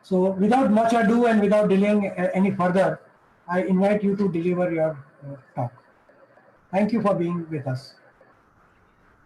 So without much ado and without delaying any further, I invite you to deliver your talk. Thank you for being with us.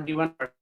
21%.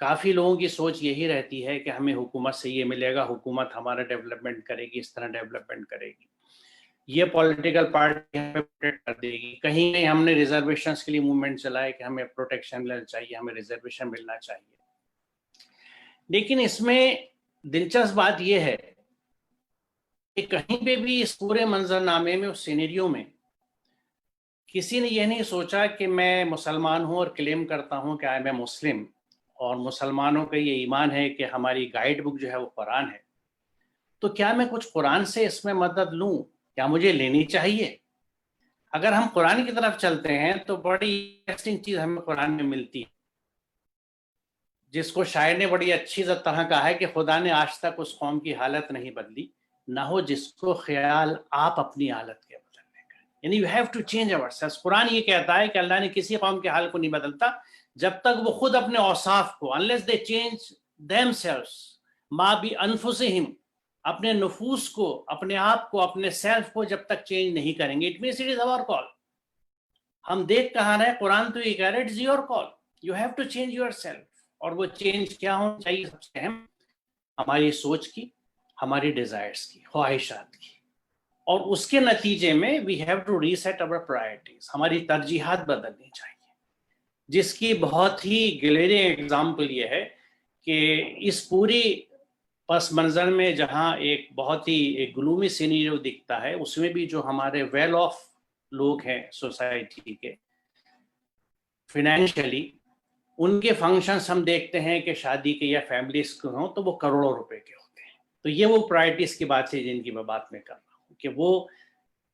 کافی لوگوں کی سوچ یہی رہتی ہے کہ ہمیں حکومت سے یہ ملے گا, حکومت ہمارا ڈیولپمنٹ کرے گی, اس طرح ڈیولپمنٹ کرے گی, یہ پولیٹیکل پارٹی ہمیں پروٹیکٹ کر دے گی. کہیں ہم نے ریزرویشنز کے لیے موومنٹ چلائے کہ ہمیں پروٹیکشن لینا چاہیے, ہمیں ریزرویشن ملنا چاہیے. لیکن اس میں دلچسپ بات یہ ہے کہ کہیں پہ بھی اس پورے منظر نامے میں, اس سینیریو میں, کسی نے یہ نہیں سوچا کہ میں مسلمان ہوں اور کلیم کرتا ہوں کہ آئی ایم مسلم, اور مسلمانوں کا یہ ایمان ہے کہ ہماری گائیڈ بک جو ہے وہ قرآن ہے, تو کیا میں کچھ قرآن سے اس میں مدد لوں, کیا مجھے لینی چاہیے؟ اگر ہم قرآن کی طرف چلتے ہیں تو بڑی انٹرسٹنگ چیز ہمیں قرآن میں ملتی ہے, جس کو شاعر نے بڑی اچھی طرح کہا ہے کہ خدا نے آج تک اس قوم کی حالت نہیں بدلی, نہ ہو جس کو خیال آپ اپنی حالت کے بدلنے کا. یعنی you have to change over self. Quran یہ کہتا ہے کہ اللہ نے کسی قوم کے حال کو نہیں بدلتا جب تک وہ خود اپنے اوصاف کو, unless they change themselves, ما بانفسہم, اپنے نفوس کو, اپنے آپ کو, اپنے سیلف کو جب تک چینج نہیں کریں گے. اٹ مینس اٹ از اور کال. ہم دیکھ کہاں رہے, قرآن تو یہ کہہ رہا ہے it's your call, you have to change yourself. اور وہ چینج کیا ہونا چاہیے؟ سب سے اہم ہماری سوچ کی, ہماری ڈیزائرز کی, خواہشات کی, اور اس کے نتیجے میں we have to reset our priorities. ہماری ترجیحات بدلنی چاہیے, جس کی بہت ہی گلیرنگ ایگزامپل یہ ہے کہ اس پوری پس منظر میں جہاں ایک بہت ہی ایک گلومی سینیریو دکھتا ہے, اس میں بھی جو ہمارے ویل آف لوگ ہیں سوسائٹی کے, فائنینشلی, ان کے فنکشنز ہم دیکھتے ہیں کہ شادی کے یا فیملیز کے ہوں تو وہ کروڑوں روپے کے ہوتے ہیں. تو یہ وہ پرائرٹیز کی بات ہے جن کی میں بات میں کر رہا ہوں, کہ وہ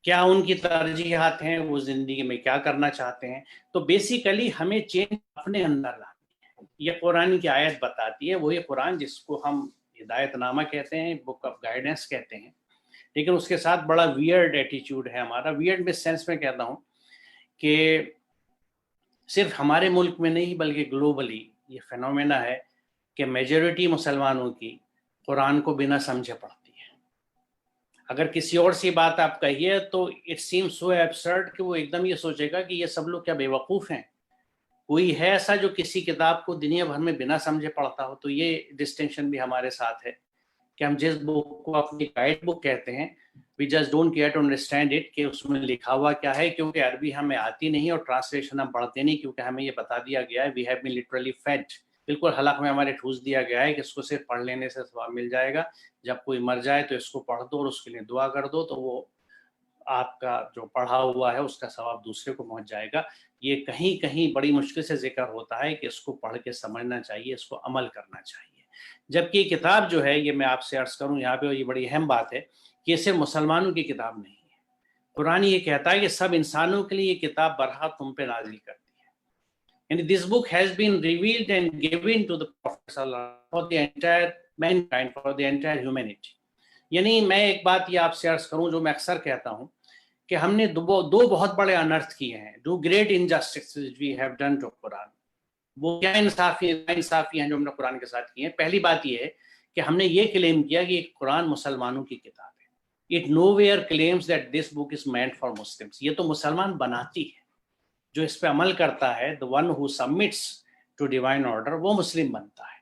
کیا ان کی ترجیحات ہیں, وہ زندگی میں کیا کرنا چاہتے ہیں. تو بیسیکلی ہمیں چینج اپنے اندر لانی ہے. یہ قرآن کی آیت بتاتی ہے, وہی قرآن جس کو ہم ہدایت نامہ کہتے ہیں, بک آف گائیڈنس کہتے ہیں, لیکن اس کے ساتھ بڑا ویئرڈ ایٹیچیوڈ ہے ہمارا. ویئرڈ میں سینس میں کہتا ہوں کہ صرف ہمارے ملک میں نہیں بلکہ گلوبلی یہ فینومینا ہے کہ میجورٹی مسلمانوں کی قرآن کو بنا سمجھے پڑھتی ہے. اگر کسی اور سی بات آپ کہیے تو اٹ سیم سو ایبسرڈ کہ وہ ایک دم یہ سوچے گا کہ یہ سب لوگ کیا بے وقوف ہیں, کوئی ہے ایسا جو کسی کتاب کو دنیا بھر میں بنا سمجھے پڑھتا ہو. تو یہ ڈسٹنکشن بھی ہمارے ساتھ ہے کہ ہم جس بک کو اپنی گائیڈ بک کہتے ہیں, we just don't care to understand it کہ اس میں لکھا ہوا کیا ہے, کیونکہ عربی ہمیں آتی نہیں اور ٹرانسلیشن ہم پڑھتے نہیں, کیونکہ ہمیں یہ بتا دیا گیا ہے, we have been literally fed, بالکل حلق میں ہمارے ٹھوس دیا گیا ہے کہ اس کو صرف پڑھ لینے سے ثواب مل جائے گا, جب کوئی مر جائے تو اس کو پڑھ دو اور اس کے لیے دعا کر دو, تو وہ آپ کا جو پڑھا ہوا ہے اس کا ثواب دوسرے کو پہنچ جائے گا. یہ کہیں کہیں بڑی مشکل سے ذکر ہوتا ہے کہ اس کو پڑھ کے سمجھنا چاہیے, اس کو عمل کرنا چاہیے. جبکہ یہ کتاب جو ہے, یہ میں آپ سے عرض کروں یہاں پہ, یہ بڑی اہم بات ہے کہ یہ صرف مسلمانوں کی کتاب نہیں ہے. قرآن یہ کہتا ہے کہ سب انسانوں کے لیے یہ کتاب برحق تم پہ نازل کرتی ہے. یعنی this book has been revealed and given to the prophet صلی اللہ علیہ وسلم for the entire mankind, for the entire humanity. یعنی میں ایک بات یہ آپ سے عرض کروں جو میں اکثر کہتا ہوں کہ ہم نے دو بہت بڑے انرتھ کیے ہیں, do great injustices we have done to Quran. وہ کیا انصافی ہیں جو ہم نے قرآن کے ساتھ کی ہیں. پہلی بات یہ ہے کہ ہم نے یہ کلیم کیا کہ قرآن مسلمانوں کی کتاب ہے. It nowhere claims that this book is meant for Muslims. یہ تو مسلمان بناتی ہے, جو اس پہ عمل کرتا ہے, the one who submits to divine order, وہ مسلم بنتا ہے,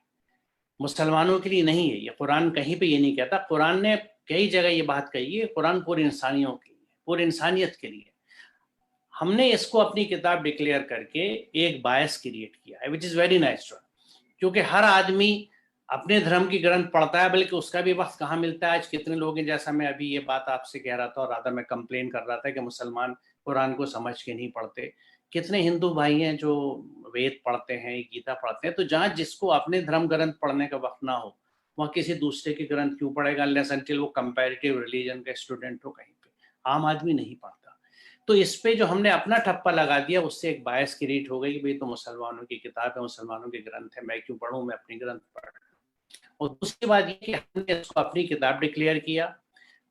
مسلمانوں کے لیے نہیں ہے. یہ قرآن کہیں پہ یہ نہیں کہتا. قرآن نے کئی جگہ یہ بات کہی ہے, قرآن پوری انسانیوں کے لیے, پوری انسانیت کے لیے. ہم نے اس کو اپنی کتاب ڈکلیئر کر کے ایک باعث کریٹ کیا ہے, which is very natural, کیونکہ ہر آدمی اپنے دھرم کی گرنتھ پڑھتا ہے, بلکہ اس کا بھی وقت کہاں ملتا ہے. آج کتنے لوگ ہیں, جیسا میں ابھی یہ بات آپ سے کہہ رہا تھا, اور رادہ میں کمپلین کر رہا تھا کہ مسلمان قرآن کو سمجھ کے نہیں پڑھتے. کتنے ہندو بھائی ہیں جو وید پڑھتے ہیں, گیتا پڑھتے ہیں. تو جہاں جس کو اپنے دھرم گرنتھ پڑھنے کا وقت نہ ہو, وہاں کسی دوسرے کی گرنتھ کیوں پڑھے گا, unless until وہ کمپیریٹیو ریلیجن کا اسٹوڈنٹ ہو کہیں پہ. عام آدمی نہیں پڑھتا. تو اس پہ جو ہم نے اپنا ٹھپا لگا دیا, اس سے ایک باعث کریٹ ہو گئی کہ بھئی تو مسلمانوں کی کتاب ہے, مسلمانوں کی گرنتھ ہے, میں کیوں پڑھوں, میں اپنی گرنتھ پڑھ. اور دوسری بات یہ کہ ہم نے اس کو اپنی کتاب ڈکلیئر کیا,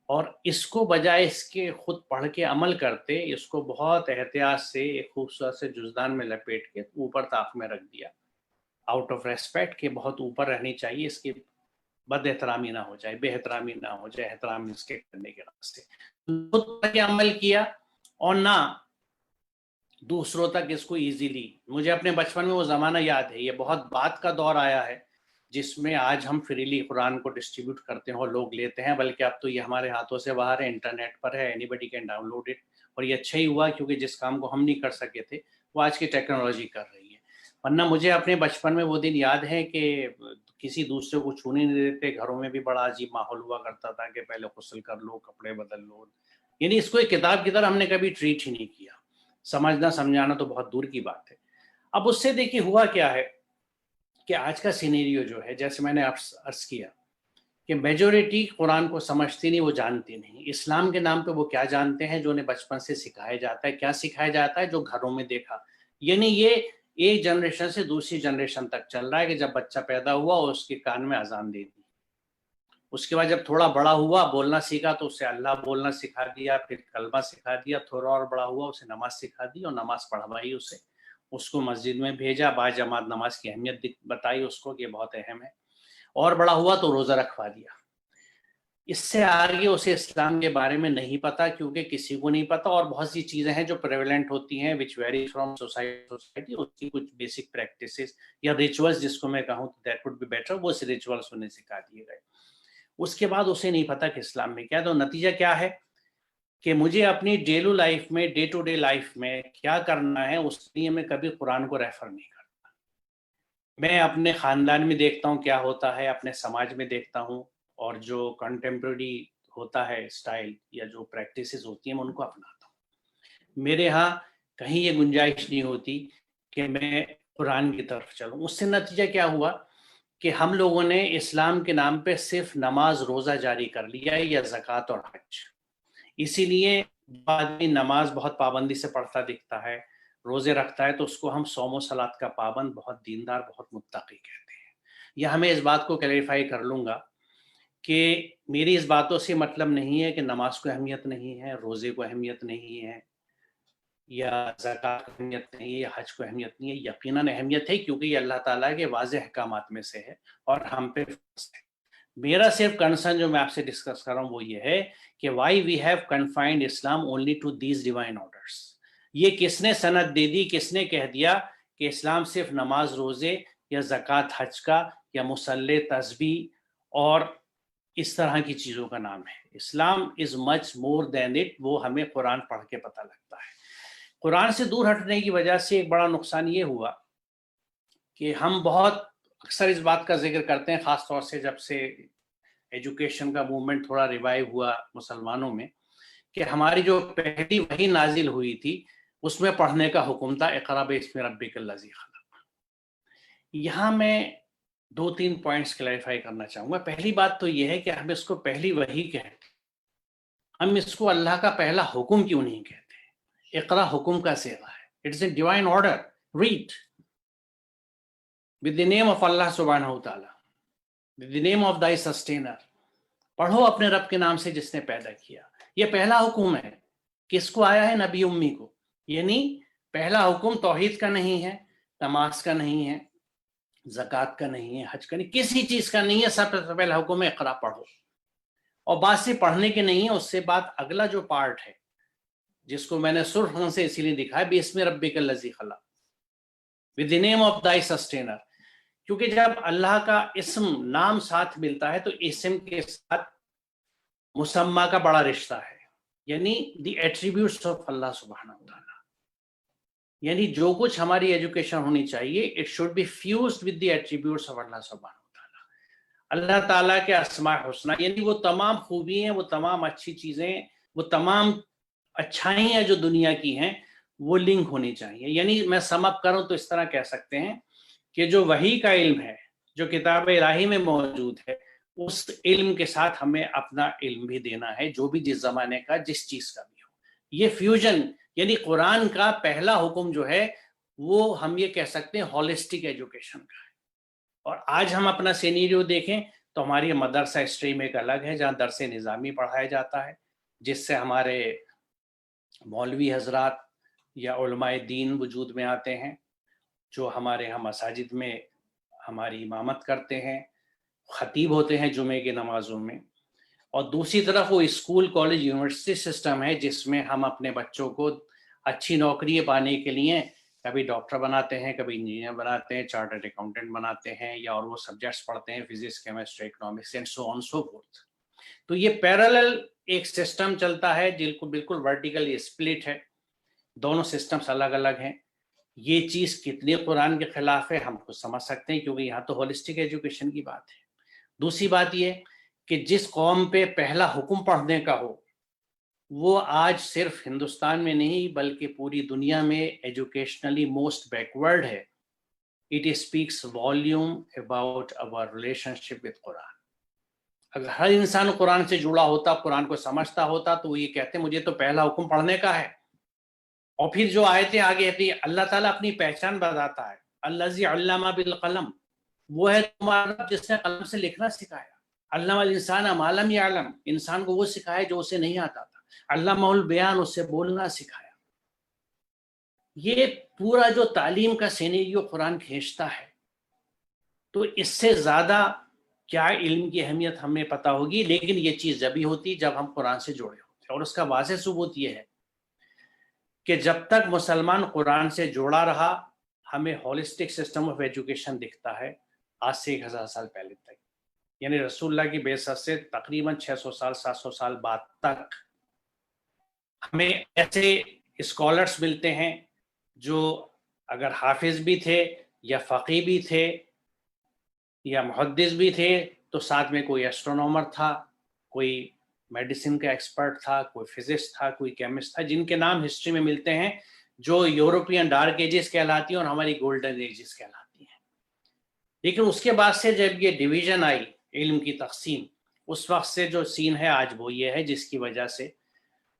اور اس کو بجائے اس کے خود پڑھ کے عمل کرتے, اس کو بہت احتیاط سے ایک خوبصورت سے جزدان میں لپیٹ کے اوپر طاق میں رکھ دیا, آؤٹ آف ریسپیکٹ کہ بہت اوپر رہنی چاہیے, اس کی بد احترامی نہ ہو جائے, بے احترامی نہ ہو جائے, احترام اس کے کرنے کے راستے. خود پڑھ کے عمل کیا, اور نہ دوسروں تک اس کو ایزیلی. مجھے اپنے بچپن میں وہ زمانہ یاد ہے, یہ بہت بعد کا دور آیا ہے جس میں آج ہم فریلی قرآن کو ڈسٹریبیوٹ کرتے ہیں اور لوگ لیتے ہیں, بلکہ اب تو یہ ہمارے ہاتھوں سے باہر ہے, انٹرنیٹ پر ہے, anybody can download it. اور یہ اچھا ہی ہوا کیونکہ جس کام کو ہم نہیں کر سکے تھے وہ آج کی ٹیکنالوجی کر رہی ہے. ورنہ مجھے اپنے بچپن میں وہ دن یاد ہے کہ کسی دوسرے کو چھونے نہیں دیتے, گھروں میں بھی بڑا عجیب ماحول ہوا کرتا تھا کہ پہلے غسل کر لو, کپڑے بدل لو. یعنی اس کو ایک کتاب کی طرح ہم نے کبھی ٹریٹ ہی نہیں کیا. سمجھنا سمجھانا تو بہت دور کی بات ہے. اب اس سے دیکھیے ہوا کیا ہے کہ آج کا سینیریو جو ہے, جیسے میں نے عرض کیا کہ میجورٹی قرآن کو سمجھتی نہیں, وہ جانتی نہیں. اسلام کے نام پہ وہ کیا جانتے ہیں جو انہیں بچپن سے سکھایا جاتا ہے. کیا سکھایا جاتا ہے؟ جو گھروں میں دیکھا. یعنی یہ ایک جنریشن سے دوسری جنریشن تک چل رہا ہے کہ جب بچہ پیدا ہوا اور اس کے کان میں اذان دے دی, اس کے بعد جب تھوڑا بڑا ہوا بولنا سیکھا تو اسے اللہ بولنا سکھا دیا, پھر کلمہ سکھا دیا, تھوڑا اور بڑا ہوا اسے نماز سکھا دی اور نماز پڑھوائی اسے, اس کو مسجد میں بھیجا, با جماعت نماز کی اہمیت بتائی اس کو کہ بہت اہم ہے, اور بڑا ہوا تو روزہ رکھوا دیا. اس سے آگے اسے اسلام کے بارے میں نہیں پتا, کیونکہ کسی کو نہیں پتا, اور بہت سی چیزیں ہیں جو پریویلنٹ ہوتی ہیں وچ ویری فرام سوسائٹی. اس کی کچھ بیسک پریکٹسز یا ریچولز جس کو میں کہوں دیٹ وڈ بی بیٹر, وہ ریچولز انہیں سکھا دیے گئے. اس کے بعد اسے نہیں پتا کہ اسلام میں کیا. تو نتیجہ کیا ہے کہ مجھے اپنی ڈیلی لائف میں, ڈے ٹو ڈے لائف میں کیا کرنا ہے اس لیے میں کبھی قرآن کو ریفر نہیں کرتا. میں اپنے خاندان میں دیکھتا ہوں کیا ہوتا ہے, اپنے سماج میں دیکھتا ہوں, اور جو کنٹمپریری ہوتا ہے اسٹائل یا جو پریکٹسز ہوتی ہیں میں ان کو اپناتا ہوں. میرے ہاں کہیں یہ گنجائش نہیں ہوتی کہ میں قرآن کی طرف چلوں. اس سے نتیجہ کیا ہوا کہ ہم لوگوں نے اسلام کے نام پہ صرف نماز روزہ جاری کر لیا ہے, یا زکوٰۃ اور حج. اسی لیے آدمی نماز بہت پابندی سے پڑھتا دکھتا ہے, روزے رکھتا ہے, تو اس کو ہم صوم و صلات کا پابند, بہت دیندار, بہت متقی کہتے ہیں. یا ہمیں اس بات کو کلیریفائی کر لوں گا کہ میری اس باتوں سے مطلب نہیں ہے کہ نماز کو اہمیت نہیں ہے, روزے کو اہمیت نہیں ہے, یا زکوٰۃ کو اہمیت نہیں ہے, یا حج کو اہمیت نہیں ہے. یقیناً اہمیت ہے, کیونکہ یہ اللہ تعالیٰ کے واضح احکامات میں سے ہے اور ہم پہ فرض ہے. میرا صرف کنسرن جو میں آپ سے ڈسکس کر رہا ہوں وہ یہ ہے کہ why we have confined Islam only to these divine orders. یہ کس نے سند دے دی, کس نے کہہ دیا کہ اسلام صرف نماز روزے یا زکوٰۃ حج کا یا مصلی تسبیح اور اس طرح کی چیزوں کا نام ہے؟ اسلام از مچ مور دین اٹ. وہ ہمیں قرآن پڑھ کے پتہ لگتا ہے. قرآن سے دور ہٹنے کی وجہ سے ایک بڑا نقصان یہ ہوا کہ ہم بہت اکثر اس بات کا ذکر کرتے ہیں, خاص طور سے جب سے ایجوکیشن کا موومنٹ تھوڑا ریوائیو ہوا مسلمانوں میں, کہ ہماری جو پہلی وحی نازل ہوئی تھی اس میں پڑھنے کا حکم تھا, اقرأ باسم ربک الذی خلق. یہاں میں 2-3 پوائنٹس کلیریفائی کرنا چاہوں گا. پہلی بات تو یہ ہے کہ ہم اس کو پہلی وحی کہتے, ہم اس کو اللہ کا پہلا حکم کیوں نہیں کہتے؟ اقرا حکم کا صیغہ ہے, it's a divine order. Read with the name of Allah subhanahu wa ta'ala, with the name of thy sustainer. پڑھو اپنے رب کے نام سے جس نے پیدا کیا. یہ پہلا حکم ہے. کس کو آیا ہے؟ نبی امی کو. یعنی پہلا حکم توحید کا نہیں ہے, نماز کا نہیں ہے, زکوٰۃ کا نہیں ہے, حج کا نہیں, کسی چیز کا نہیں ہے. سب سے پہلا حکم ہے اقرا پڑھو. اور بات سے پڑھنے کے نہیں ہے, اس سے بعد اگلا جو پارٹ ہے جس کو میں نے سرخ رنگ سے اسی لیے دکھا ہے, بسم ربک الذی خلق, with the name of thy sustainer. کیونکہ جب اللہ کا اسم نام ساتھ ملتا ہے تو اسم کے ساتھ مسمہ کا بڑا رشتہ ہے, یعنی دی ایٹریبیوٹس آف اللہ سبحانہ و تعالیٰ. یعنی جو کچھ ہماری ایجوکیشن ہونی چاہیے it should be fused with the attributes of Allah سبحانہ و تعالیٰ. اللہ تعالیٰ کے اسماء حسنہ, یعنی وہ تمام خوبی ہیں, وہ تمام اچھی چیزیں, وہ تمام اچھائیاں جو دنیا کی ہیں وہ لنک ہونی چاہیے. یعنی میں سم اپ کروں تو اس طرح کہہ سکتے ہیں کہ جو وحی کا علم ہے, جو کتاب الہی میں موجود ہے, اس علم کے ساتھ ہمیں اپنا علم بھی دینا ہے, جو بھی جس زمانے کا جس چیز کا بھی ہو. یہ فیوژن, یعنی قرآن کا پہلا حکم جو ہے وہ ہم یہ کہہ سکتے ہیں ہولسٹک ایجوکیشن کا ہے. اور آج ہم اپنا سینیریو دیکھیں تو ہماری مدرسہ اسٹریم ایک الگ ہے, جہاں درس نظامی پڑھایا جاتا ہے, جس سے ہمارے مولوی حضرات یا علماء دین وجود میں آتے ہیں, جو ہمارے ہاں مساجد میں ہماری امامت کرتے ہیں, خطیب ہوتے ہیں جمعے کی نمازوں میں. اور دوسری طرف وہ اسکول, کالج, یونیورسٹی سسٹم ہے جس میں ہم اپنے بچوں کو اچھی نوکری پانے کے لیے کبھی ڈاکٹر بناتے ہیں، کبھی انجینئر بناتے ہیں، چارٹرڈ اکاؤنٹنٹ بناتے ہیں، یا اور وہ سبجیکٹس پڑھتے ہیں، physics, chemistry, economics and so on so forth. تو یہ پیرالل ایک سسٹم چلتا ہے جن کو بالکل ورٹیکلی اسپلٹ ہے، دونوں سسٹمز الگ الگ ہیں. یہ چیز کتنی قرآن کے خلاف ہے ہم کو سمجھ سکتے ہیں، کیونکہ یہاں تو ہولسٹک ایجوکیشن کی بات ہے. دوسری بات یہ کہ جس قوم پہ پہلا حکم پڑھنے کا ہو وہ آج صرف ہندوستان میں نہیں بلکہ پوری دنیا میں ایجوکیشنلی موسٹ بیکورڈ ہے. It speaks volume about our relationship with Quran. اگر ہر انسان قرآن سے جڑا ہوتا، قرآن کو سمجھتا ہوتا، تو وہ یہ کہتے مجھے تو پہلا حکم پڑھنے کا ہے. اور پھر جو آیتیں آگے آتی ہیں اللہ تعالیٰ اپنی پہچان بتاتا ہے، الذی علم بالقلم، وہ ہے تمہارا رب جس نے قلم سے لکھنا سکھایا. علم الانسان ما لم یعلم، انسان کو وہ سکھایا جو اسے نہیں آتا تھا. علمہ البیان، اسے بولنا سکھایا. یہ پورا جو تعلیم کا سینیریو قرآن کھینچتا ہے، تو اس سے زیادہ کیا علم کی اہمیت ہمیں پتہ ہوگی. لیکن یہ چیز جبھی ہوتی جب ہم قرآن سے جڑے ہوتے ہیں، اور اس کا واضح ثبوت یہ ہے کہ جب تک مسلمان قرآن سے جڑا رہا ہمیں ہولسٹک سسٹم آف ایجوکیشن دکھتا ہے آج سے 1000 سال پہلے تک. یعنی رسول اللہ کی بعثت سے تقریباً 600 سال 700 سال بعد تک ہمیں ایسے اسکالرس ملتے ہیں جو اگر حافظ بھی تھے یا فقیہ بھی تھے یا محدث بھی تھے، تو ساتھ میں کوئی ایسٹرونومر تھا، کوئی میڈیسن کا ایکسپرٹ تھا، کوئی فزکس تھا، کوئی کیمسٹ تھا، جن کے نام ہسٹری میں ملتے ہیں جو یورپین ڈارک ایجز کہلاتی ہیں اور ہماری گولڈن ایجز کہلاتی ہیں. لیکن اس کے بعد سے جب یہ ڈویژن آئی، علم کی تقسیم، اس وقت سے جو سین ہے آج وہ یہ ہے، جس کی وجہ سے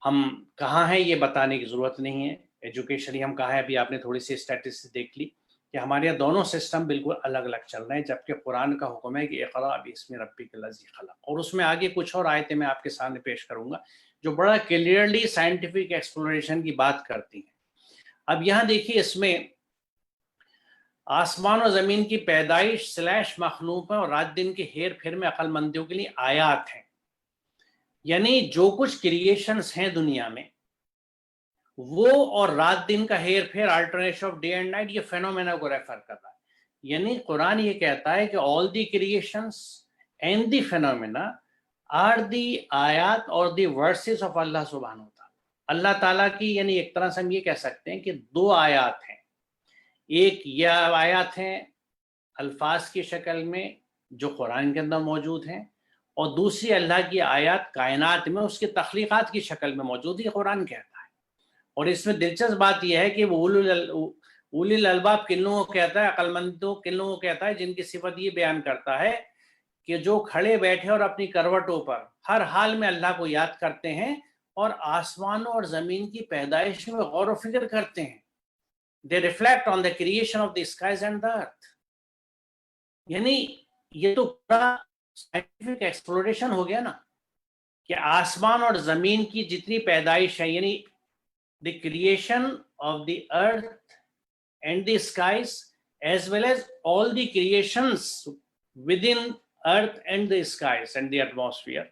ہم کہاں ہیں یہ بتانے کی ضرورت نہیں ہے. ایجوکیشنلی ہم کہاں ہیں، ابھی آپ نے تھوڑی سی اسٹیٹسٹکس دیکھ لی کہ ہمارے یہاں دونوں سسٹم بالکل الگ الگ چل رہے ہیں، جبکہ قرآن کا حکم ہے کہ اقرأ باسم ربک الذی خلق. اور اس میں آگے کچھ اور آیتیں میں آپ کے سامنے پیش کروں گا جو بڑا کلیئرلی سائنٹیفک ایکسپلوریشن کی بات کرتی ہیں. اب یہاں دیکھیے اس میں آسمان و زمین کی پیدائش / مخلوق اور رات دن کے ہیر پھیر میں عقل مندوں کے لیے آیات ہیں. یعنی جو کچھ کریشنز ہیں دنیا میں وہ اور رات دن کا ہیر پھیر، alternation of day and night, یہ فینومینا کو ریفر کر رہا ہے. یعنی قرآن یہ کہتا ہے کہ all the creations and the phenomena are the آیات اور دی ورسز آف اللہ سبحانہ و تعالیٰ. اللہ تعالیٰ کی، یعنی ایک طرح سے ہم یہ کہہ سکتے ہیں کہ 2 آیات ہیں. ایک یہ آیات ہیں الفاظ کی شکل میں جو قرآن کے اندر موجود ہیں، اور دوسری اللہ کی آیات کائنات میں اس کی تخلیقات کی شکل میں موجود ہے، قرآن کہتا ہے. اور اس میں دلچسپ بات یہ ہے کہ وہ اولی الالباب کن لوگوں کو کہتا ہے، عقل مندوں کن لوگوں کو کہتا ہے، جن کی صفت یہ بیان کرتا ہے کہ جو کھڑے بیٹھے اور اپنی کروٹوں پر ہر حال میں اللہ کو یاد کرتے ہیں اور آسمانوں اور زمین کی پیدائش میں غور و فکر کرتے ہیں. They reflect on the creation of the skies and the earth. یعنی یہ تو پورا سائنٹیفک ایکسپلوریشن ہو گیا نا کہ آسمان اور زمین کی جتنی پیدائش ہے، یعنی the creation of the earth and the skies as well as all the creations within earth and the skies and the atmosphere،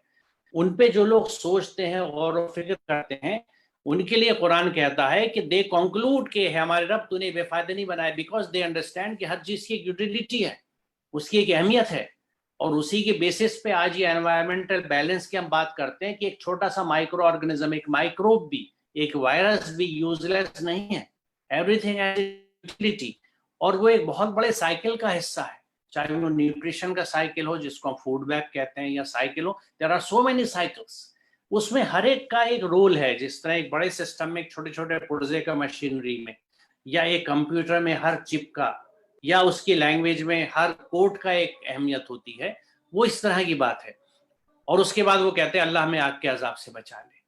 ان پہ جو لوگ سوچتے ہیں، غور و فکر کرتے ہیں، ان کے لیے قرآن کہتا ہے کہ دے کنکلوڈ کہ ہمارے رب تو نے بے فائدہ نہیں بنایا، بیکاز دے انڈرسٹینڈ کہ ہر چیز کی ایک یوٹیلیٹی ہے، اس کی ایک اہمیت ہے. اور اسی کے بیسس پہ آج یہ انوائرمنٹل بیلنس کی ہم بات کرتے ہیں کہ ایک چھوٹا سا مائکرو آرگنزم، ایک مائکروب بھی، ایک وائرس بھی یوز لیس نہیں ہے. ایوری تھنگ ہیز یوٹیلیٹی، اور وہ ایک بہت بڑے سائیکل کا حصہ ہے، چاہے وہ نیوٹریشن کا سائیکل ہو جس کو ہم فوڈ ویب کہتے ہیں، یا سائیکل ہو. There are so many cycles, اس میں ہر ایک کا ایک رول ہے. جس طرح ایک بڑے سسٹم میں ایک چھوٹے چھوٹے پرزے کا مشینری میں، یا ایک کمپیوٹر میں ہر چپ کا، یا اس کی لینگویج میں ہر کوڈ کا ایک اہمیت ہوتی ہے، وہ اس طرح کی بات ہے. اور اس کے بعد وہ کہتے ہیں اللہ ہمیں آگ کے عذاب سے بچا لے.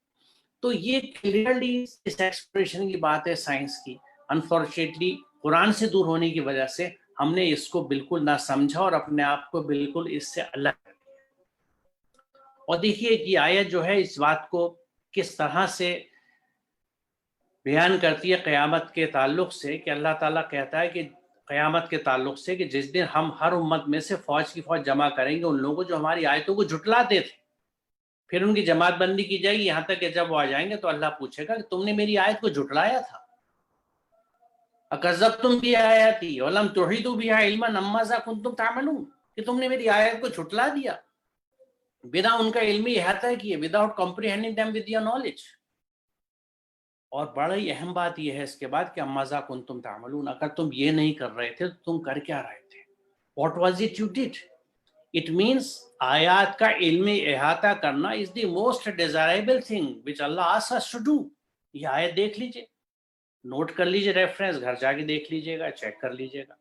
تو یہ کلیئرلی اس ایکسپریشن کی بات ہے سائنس کی. انفارچونیٹلی قرآن سے دور ہونے کی وجہ سے ہم نے اس کو بالکل نہ سمجھا اور اپنے آپ کو بالکل اس سے الگ کر دیا. اور دیکھیے کہ آیت جو ہے اس بات کو کس طرح سے بیان کرتی ہے قیامت کے تعلق سے، کہ اللہ تعالیٰ کہتا ہے کہ قیامت کے تعلق سے کہ جس دن ہم ہر امت میں سے فوج کی فوج جمع کریں گے ان لوگوں جو ہماری آیتوں کو جھٹلاتے تھے. پھر ان کی جماعت بندی کی جائے گی یہاں تک کہ جب وہ آ جائیں گے تو اللہ پوچھے گا کہ تم نے میری آیت کو جھٹلایا تھا، اکذبتم بآیاتی ولم تحیطوا بها علما ماذا کنتم تعملون، کہ تم نے میری آیت کو جھٹلا دیا بنا ان کا علمی احاطہ کیے، without comprehending them with your knowledge. اور بڑی اہم بات یہ ہے اس کے بعد کہ ماذا کنتم تعملون، اگر تم یہ نہیں کر رہے تھے تو تم کر کیا رہے تھے؟ What was it you did? It means آیات کا علمی احاطہ کرنا is the most desirable thing which Allah asks us to do. یہ آیت دیکھ لیجئے، نوٹ کر لیجئے، ریفرنس گھر جا کے دیکھ لیجئے گا، چیک کر لیجئے گا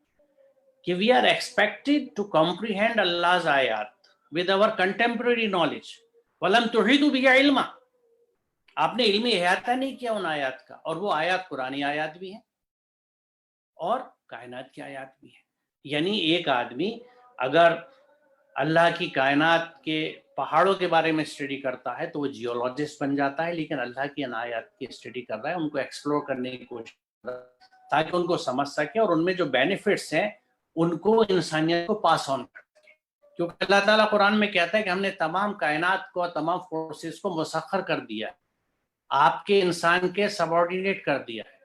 کہ we are expected to comprehend Allah's آیات ود our contemporary knowledge. وَلَمْ تُحِيطُوا بِهِ عِلْمًا، آپ نے علمی احاطہ نہیں کیا ان آیات کا، اور وہ آیات قرآنی آیات بھی ہیں اور کائنات کی آیات بھی ہیں. یعنی ایک آدمی اگر اللہ کی کائنات کے پہاڑوں کے بارے میں اسٹڈی کرتا ہے تو وہ جیولوجسٹ بن جاتا ہے، لیکن اللہ کی ان آیات کی اسٹڈی کر رہا ہے، ان کو ایکسپلور کرنے کی کوشش کر رہا ہے تاکہ ان کو سمجھ سکے اور ان میں جو بینیفٹس ہیں ان کو انسانیت کو پاس آن کر سکے. کیونکہ اللہ تعالیٰ قرآن میں کہتا ہے کہ ہم نے تمام کائنات کو، تمام فورسز کو مسخر کر دیا ہے، آپ کے انسان کے سبارڈینیٹ کر دیا ہے،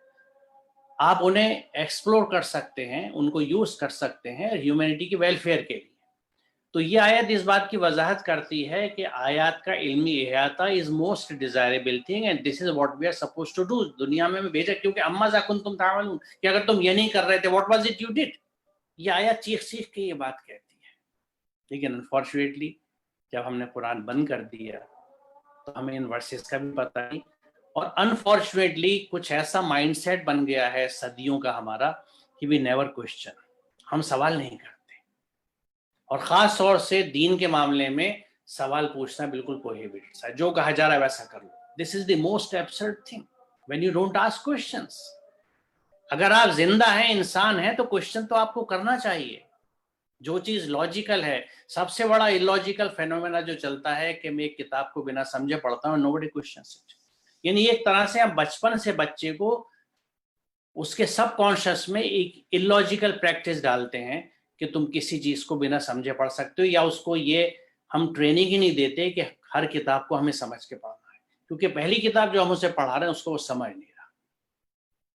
آپ انہیں ایکسپلور کر سکتے ہیں، ان کو یوز کر سکتے ہیں ہیومینٹی کی ویلفیئر کے لیے. تو یہ آیت اس بات کی وضاحت کرتی ہے کہ آیات کا علمی احاطہ is most desirable thing and this is what we are supposed to do. دنیا میں بھیجا کیونکہ ماذا کنتم تعملون، کہ اگر تم یہ نہیں کر رہے تھے what was it you dead. یہ آیت چیخ کے یہ بات کہتی ہے. لیکن انفارچونیٹلی جب ہم نے قرآن بند کر دیا تو ہمیں ان ورسز کا بھی پتہ نہیں، اور انفارچونیٹلی کچھ ایسا مائنڈ سیٹ بن گیا ہے صدیوں کا ہمارا کہ وی نیور کوشچن، ہم سوال نہیں کرتے، اور خاص طور سے دین کے معاملے میں سوال پوچھنا بالکل پروہیبٹڈ ہے. جو کہا جا رہا ہے ویسا کر لو. This is the most absurd thing when you don't ask questions. اگر آپ زندہ ہیں، انسان ہیں، تو کوشچن تو آپ کو کرنا چاہیے. جو چیز لاجیکل ہے، سب سے بڑا اللاجیکل فینومینا جو چلتا ہے کہ میں ایک کتاب کو بنا سمجھے پڑھتا ہوں، نوبڈی کوشچنس اٹ. یعنی ایک طرح سے ہم بچپن سے بچے کو اس کے سب کانشیس میں ایک اللاجیکل پریکٹس ڈالتے ہیں کہ تم کسی چیز کو بنا سمجھے پڑھ سکتے ہو، یا اس کو یہ ہم ٹریننگ ہی نہیں دیتے کہ ہر کتاب کو ہمیں سمجھ کے پڑھنا ہے، کیونکہ پہلی کتاب جو ہم اسے پڑھا رہے ہیں اس کو وہ سمجھ نہیں رہا،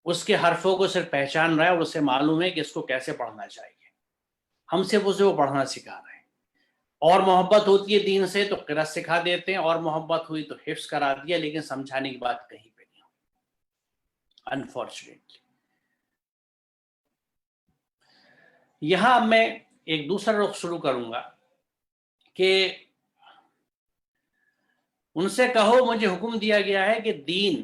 اس کے حرفوں کو صرف پہچان رہا ہے اور اسے معلوم ہے کہ اس کو کیسے پڑھنا چاہیے. ہم صرف اسے وہ پڑھنا سکھا رہے ہیں. اور محبت ہوتی ہے دین سے تو قرأت سکھا دیتے ہیں، اور محبت ہوئی تو حفظ کرا دیا، لیکن سمجھانے کی بات کہیں پہ نہیں ہوئی انفارچونیٹلی. یہاں اب میں ایک دوسرا رخ شروع کروں گا کہ ان سے کہو مجھے حکم دیا گیا ہے کہ دین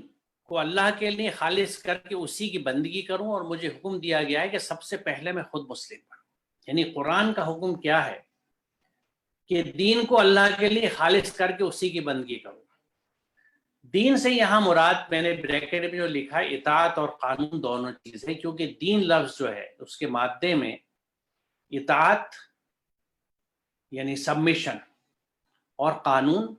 کو اللہ کے لیے خالص کر کے اسی کی بندگی کروں، اور مجھے حکم دیا گیا ہے کہ سب سے پہلے میں خود مسلم بنوں. یعنی قرآن کا حکم کیا ہے کہ دین کو اللہ کے لیے خالص کر کے اسی کی بندگی کروں. دین سے یہاں مراد میں نے بریکٹ میں جو لکھا ہے اطاعت اور قانون دونوں چیزیں، کیونکہ دین لفظ جو ہے اس کے مادے میں اطاعت یعنی سبمیشن اور قانون،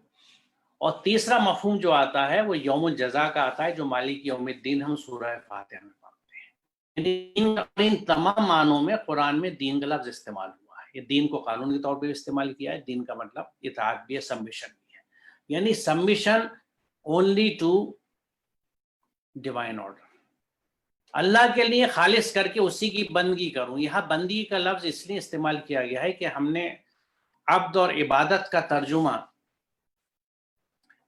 اور تیسرا مفہوم جو آتا ہے وہ یوم الجزا کا آتا ہے، جو مالک یوم الدین ہم سورہ فاتحہ میں پڑھتے ہیں. ان تمام معنوں میں قرآن میں دین کا لفظ استعمال ہوا ہے. یہ دین کو قانون کے طور پہ استعمال کیا ہے. دین کا مطلب اطاعت بھی ہے، سبمیشن بھی ہے، یعنی submission only to divine order, Allah کے لیے خالص کر کے اسی کی بندگی کروں. یہاں بندگی کا لفظ اس لیے استعمال کیا گیا ہے کہ ہم نے عبد اور عبادت کا ترجمہ،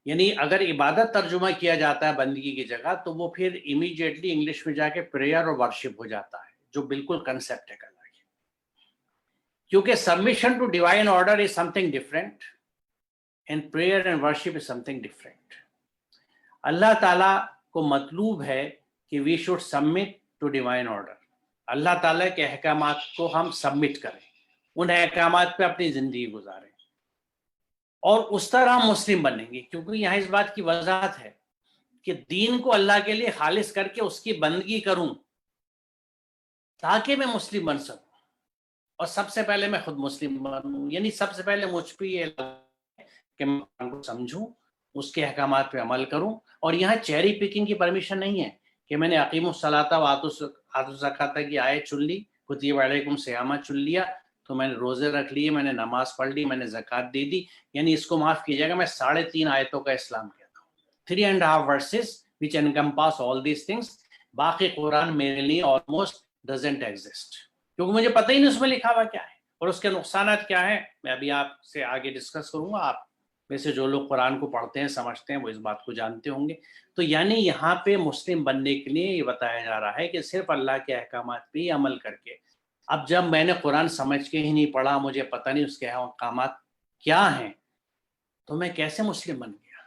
یعنی اگر عبادت ترجمہ کیا جاتا ہے بندگی کی جگہ تو وہ پھر امیڈیٹلی انگلش میں جا کے پریئر اور ورشپ ہو جاتا ہے، جو بالکل کنسیپٹ ہے الگ ہے. کیونکہ submission to divine order is something different and prayer and worship is something different. Allah تعالیٰ کو مطلوب ہے کہ we should submit to divine order. Allah تعالیٰ کے احکامات کو ہم سبمٹ کریں، ان احکامات پہ اپنی زندگی گزاریں، اور اس طرح ہم مسلم بنیں گے. کیونکہ یہاں اس بات کی وضاحت ہے کہ دین کو اللہ کے لیے خالص کر کے اس کی بندگی کروں تاکہ میں مسلم بن سکوں، اور سب سے پہلے میں خود مسلم بنوں. یعنی سب سے پہلے مجھ پہ یہ کہ میں قرآن کو سمجھوں، اس کے احکامات پہ عمل کروں. اور یہاں چیری پکنگ کی پرمیشن نہیں ہے کہ میں نے اقیم الصلاۃ و آتوا الزکوٰۃ کی آیت چن لی، کتب علیکم صیام چن لیا تو میں نے روزے رکھ لیے, میں نے نماز پڑھ لی, میں نے زکوٰۃ دے دی, یعنی اس کو معاف کیجیے گا. میں 3.5 آیتوں کا اسلام کہتا ہوں, 3.5 verses which encompass all these things. باقی قرآن میرے لیے almost doesn't exist, کیونکہ مجھے پتہ ہی نہیں اس میں لکھا ہوا کیا ہے اور اس کے نقصانات کیا ہیں. میں ابھی آپ سے آگے ڈسکس کروں گا. آپ میں سے جو لوگ قرآن کو پڑھتے ہیں, سمجھتے ہیں, وہ اس بات کو جانتے ہوں گے. تو یعنی یہاں پہ مسلم بننے کے لیے یہ بتایا جا رہا ہے کہ صرف اللہ کے احکامات پہ ہی عمل کر کے. اب جب میں نے قرآن سمجھ کے ہی نہیں پڑھا, مجھے پتہ نہیں اس کے احکامات کیا ہیں, تو میں کیسے مسلم بن گیا؟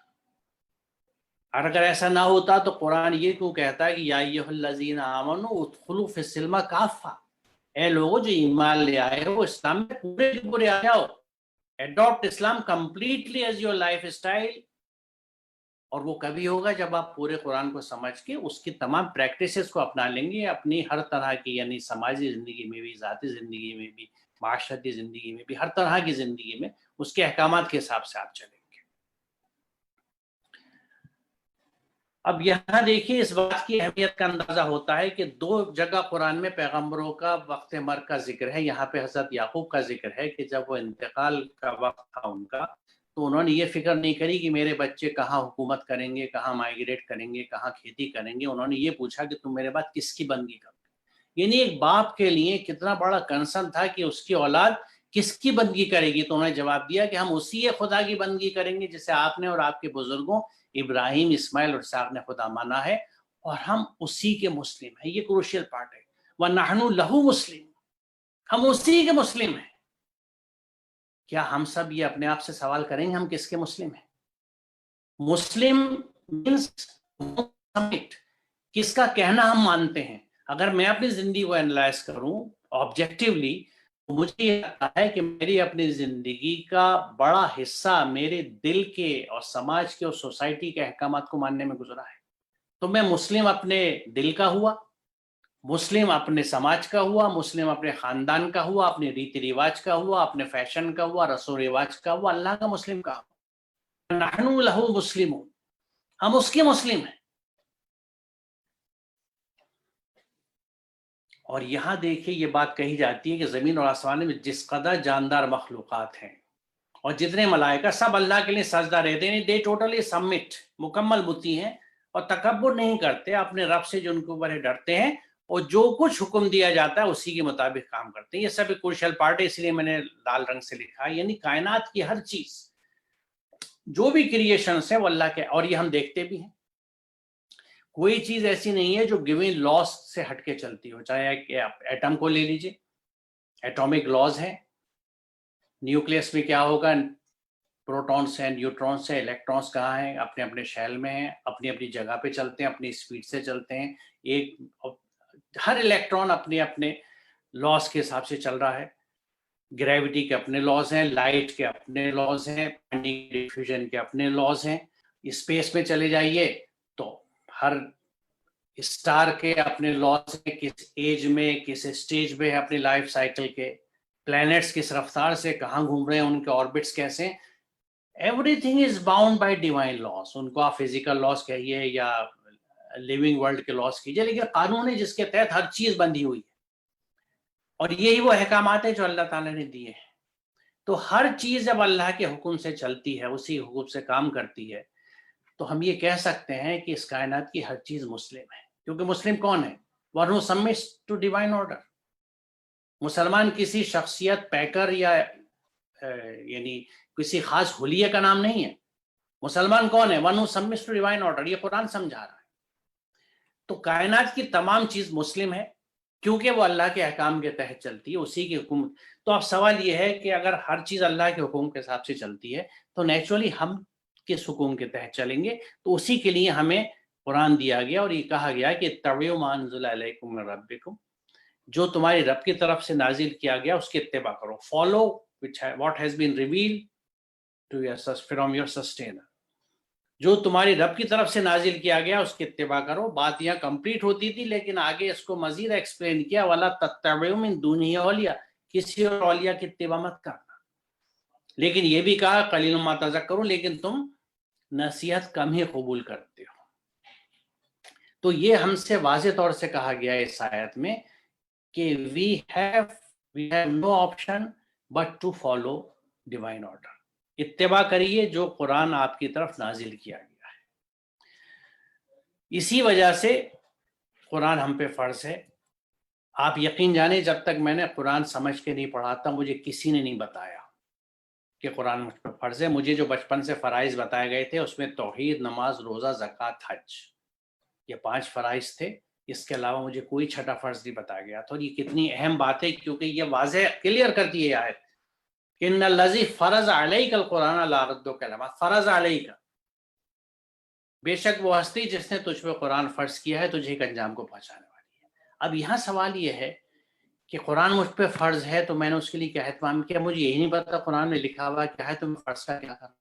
اور اگر ایسا نہ ہوتا تو قرآن یہ کیوں کہتا ہے کہ یا ایھا الذین آمنوا ادخلوا فی السلم کافہ, اے لوگوں جو ایمان لے آئے ہو اسلام میں پورے کے پورے آ جاؤ, adapt Islam completely as your lifestyle. اور وہ کبھی ہوگا جب آپ پورے قرآن کو سمجھ کے اس کی تمام پریکٹسز کو اپنا لیں گے اپنی ہر طرح کی, یعنی سماجی زندگی میں بھی, ذاتی زندگی میں بھی, معاشرتی زندگی میں بھی, ہر طرح کی زندگی میں اس کے احکامات کے حساب سے آپ چلیں گے. اب یہاں دیکھیے اس بات کی اہمیت کا اندازہ ہوتا ہے کہ 2 جگہ قرآن میں پیغمبروں کا وقت مرگ کا ذکر ہے. یہاں پہ حضرت یعقوب کا ذکر ہے کہ جب وہ انتقال کا وقت تھا ان کا, تو انہوں نے یہ فکر نہیں کری کہ میرے بچے کہاں حکومت کریں گے, کہاں مائیگریٹ کریں گے, کہاں کھیتی کریں گے. انہوں نے یہ پوچھا کہ تم میرے بعد کس کی بندگی کرو گے. یعنی ایک باپ کے لیے کتنا بڑا کنسرن تھا کہ اس کی اولاد کس کی بندگی کرے گی. تو انہوں نے جواب دیا کہ ہم اسی خدا کی بندگی کریں گے جسے آپ نے اور آپ کے بزرگوں ابراہیم, اسماعیل اور اسحاق نے خدا مانا ہے, اور ہم اسی کے مسلم ہیں. یہ کروشل پارٹ ہے. وَنَحْنُ لَهُ مسلم, ہم اسی کے مسلم ہیں. کیا ہم سب یہ اپنے آپ سے سوال کریں گے ہم کس کے مسلم ہیں؟ مسلم مینس کس کا کہنا ہم مانتے ہیں. اگر میں اپنی زندگی کو انالائز کروں آبجیکٹیولی, مجھے یہ لگتا ہے کہ میری اپنی زندگی کا بڑا حصہ میرے دل کے اور سماج کے اور سوسائٹی کے احکامات کو ماننے میں گزرا ہے. تو میں مسلم اپنے دل کا ہوا, مسلم اپنے سماج کا ہوا, مسلم اپنے خاندان کا ہوا, اپنے ریتی رواج کا ہوا, اپنے فیشن کا ہوا, رسم و رواج کا ہوا, اللہ کا مسلم کا ہوا. نحن لہ مسلمون, ہم اس کے مسلم ہیں. اور یہاں دیکھیں یہ بات کہی جاتی ہے کہ زمین اور آسمان میں جس قدر جاندار مخلوقات ہیں اور جتنے ملائکہ, سب اللہ کے لیے سجدہ رہتے ہیں. دے ٹوٹلی سبمٹ, مکمل مطیع ہیں اور تکبر نہیں کرتے, اپنے رب سے جو ان کے اوپر ڈرتے ہیں اور جو کچھ حکم دیا جاتا ہے اسی کے مطابق کام کرتے ہیں. یہ سب ایک کروشل پارٹ ہے, اس لیے میں نے لال رنگ سے لکھا ہے. یعنی کائنات کی ہر چیز جو بھی کریشنز ہیں وہ اللہ کے, اور یہ ہم دیکھتے بھی ہیں. کوئی چیز ایسی نہیں ہے جو گیون لاز سے ہٹ کے چلتی ہو. چاہے آپ ایٹم کو لے لیجئے, ایٹامک لاز ہیں. نیوکلیس میں کیا ہوگا, پروٹونس ہیں, نیوٹرونس ہیں, الیکٹرونس کہاں ہیں, اپنے اپنے شیل میں ہیں, اپنی اپنی جگہ پہ چلتے ہیں, اپنی اسپیڈ سے چلتے ہیں. ایک ہر الیکٹران اپنے اپنے لاز کے حساب سے چل رہا ہے. گریوٹی کے اپنے لاز ہیں, لائٹ کے اپنے لاز ہیں, پانی کی ڈیفیوژن کے اپنے لاز ہیں. اسپیس میں چلے جائیے تو ہر اسٹار کے اپنے لاز ہیں, کس ایج میں, کس اسٹیج پہ ہے اپنی لائف سائیکل کے. پلینٹس کس رفتار سے کہاں گھوم رہے ہیں, ان کے آربٹس کیسے ہیں. Everything is bound by divine laws. ان کو آپ فزیکل لاس کہیے یا لیونگ ورلڈ کے لاس کیجیے, لیکن قانون ہے جس کے تحت ہر چیز بندھی ہوئی ہے. اور یہی وہ احکامات ہیں جو اللہ تعالیٰ نے دیے ہیں. تو ہر چیز جب اللہ کے حکم سے چلتی ہے, اسی حکم سے کام کرتی ہے, تو ہم یہ کہہ سکتے ہیں کہ اس کائنات کی ہر چیز مسلم ہے. کیونکہ مسلم کون ہے؟ One who submits to divine order. مسلمان کسی شخصیت, پیکر یا یعنی کسی خاص حلیے کا نام نہیں ہے. مسلمان کون ہے؟ One who submits to divine order. یہ قرآن سمجھا رہا ہے. تو کائنات کی تمام چیز مسلم ہے کیونکہ وہ اللہ کے احکام کے تحت چلتی ہے, اسی کی حکومت. تو اب سوال یہ ہے کہ اگر ہر چیز اللہ کے حکم کے حساب سے چلتی ہے تو نیچرلی ہم کس حکم کے تحت چلیں گے؟ تو اسی کے لیے ہمیں قرآن دیا گیا اور یہ کہا گیا کہ اتبعوا ما انزل الیکم من ربکم, جو تمہاری رب کی طرف سے نازل کیا گیا اس کی اتباع کرو. Follow what has been revealed to your from your sustainer. جو تمہاری رب کی طرف سے نازل کیا گیا اس کی اتباع کرو. بات یہاں کمپلیٹ ہوتی تھی, لیکن آگے اس کو مزید ایکسپلین کیا, وَلَا تَتَّبِعُوا مِن دُونِهِ اولیاء, کسی اور اولیاء کی اتباع مت کرنا. لیکن یہ بھی کہا قلیل ما تذکرون, لیکن تم نصیحت کم ہی قبول کرتے ہو. تو یہ ہم سے واضح طور سے کہا گیا ہے اس آیت میں کہ we have We have no option but to follow divine order. اتباع کریے جو قرآن آپ کی طرف نازل کیا گیا ہے. اسی وجہ سے قرآن ہم پہ فرض ہے. آپ یقین جانیں جب تک میں نے قرآن سمجھ کے نہیں پڑھا تھا مجھے کسی نے نہیں بتایا کہ قرآن مجھ پہ فرض ہے. مجھے جو بچپن سے فرائض بتائے گئے تھے اس میں توحید، نماز، روزہ، زکوٰۃ، حج، یہ 5 فرائض تھے. اس کے علاوہ مجھے کوئی چھٹا فرض نہیں بتایا گیا تھا. اور یہ کتنی اہم بات ہے کیونکہ یہ واضح کلیئر کرتی ہے آیت ان الذی فرض علیک القرآن لا ردک الیک. فرض علیک، بے شک وہ ہستی جس نے تجھ پہ قرآن فرض کیا ہے تجھے ایک انجام کو پہنچانے والی ہے. اب یہاں سوال یہ ہے کہ قرآن مجھ پہ فرض ہے تو میں نے اس کے لیے کیا اہتمام کیا؟ مجھے یہی نہیں پتا قرآن میں لکھا ہوا کیا ہے تو میں فرض کا کیا کروں.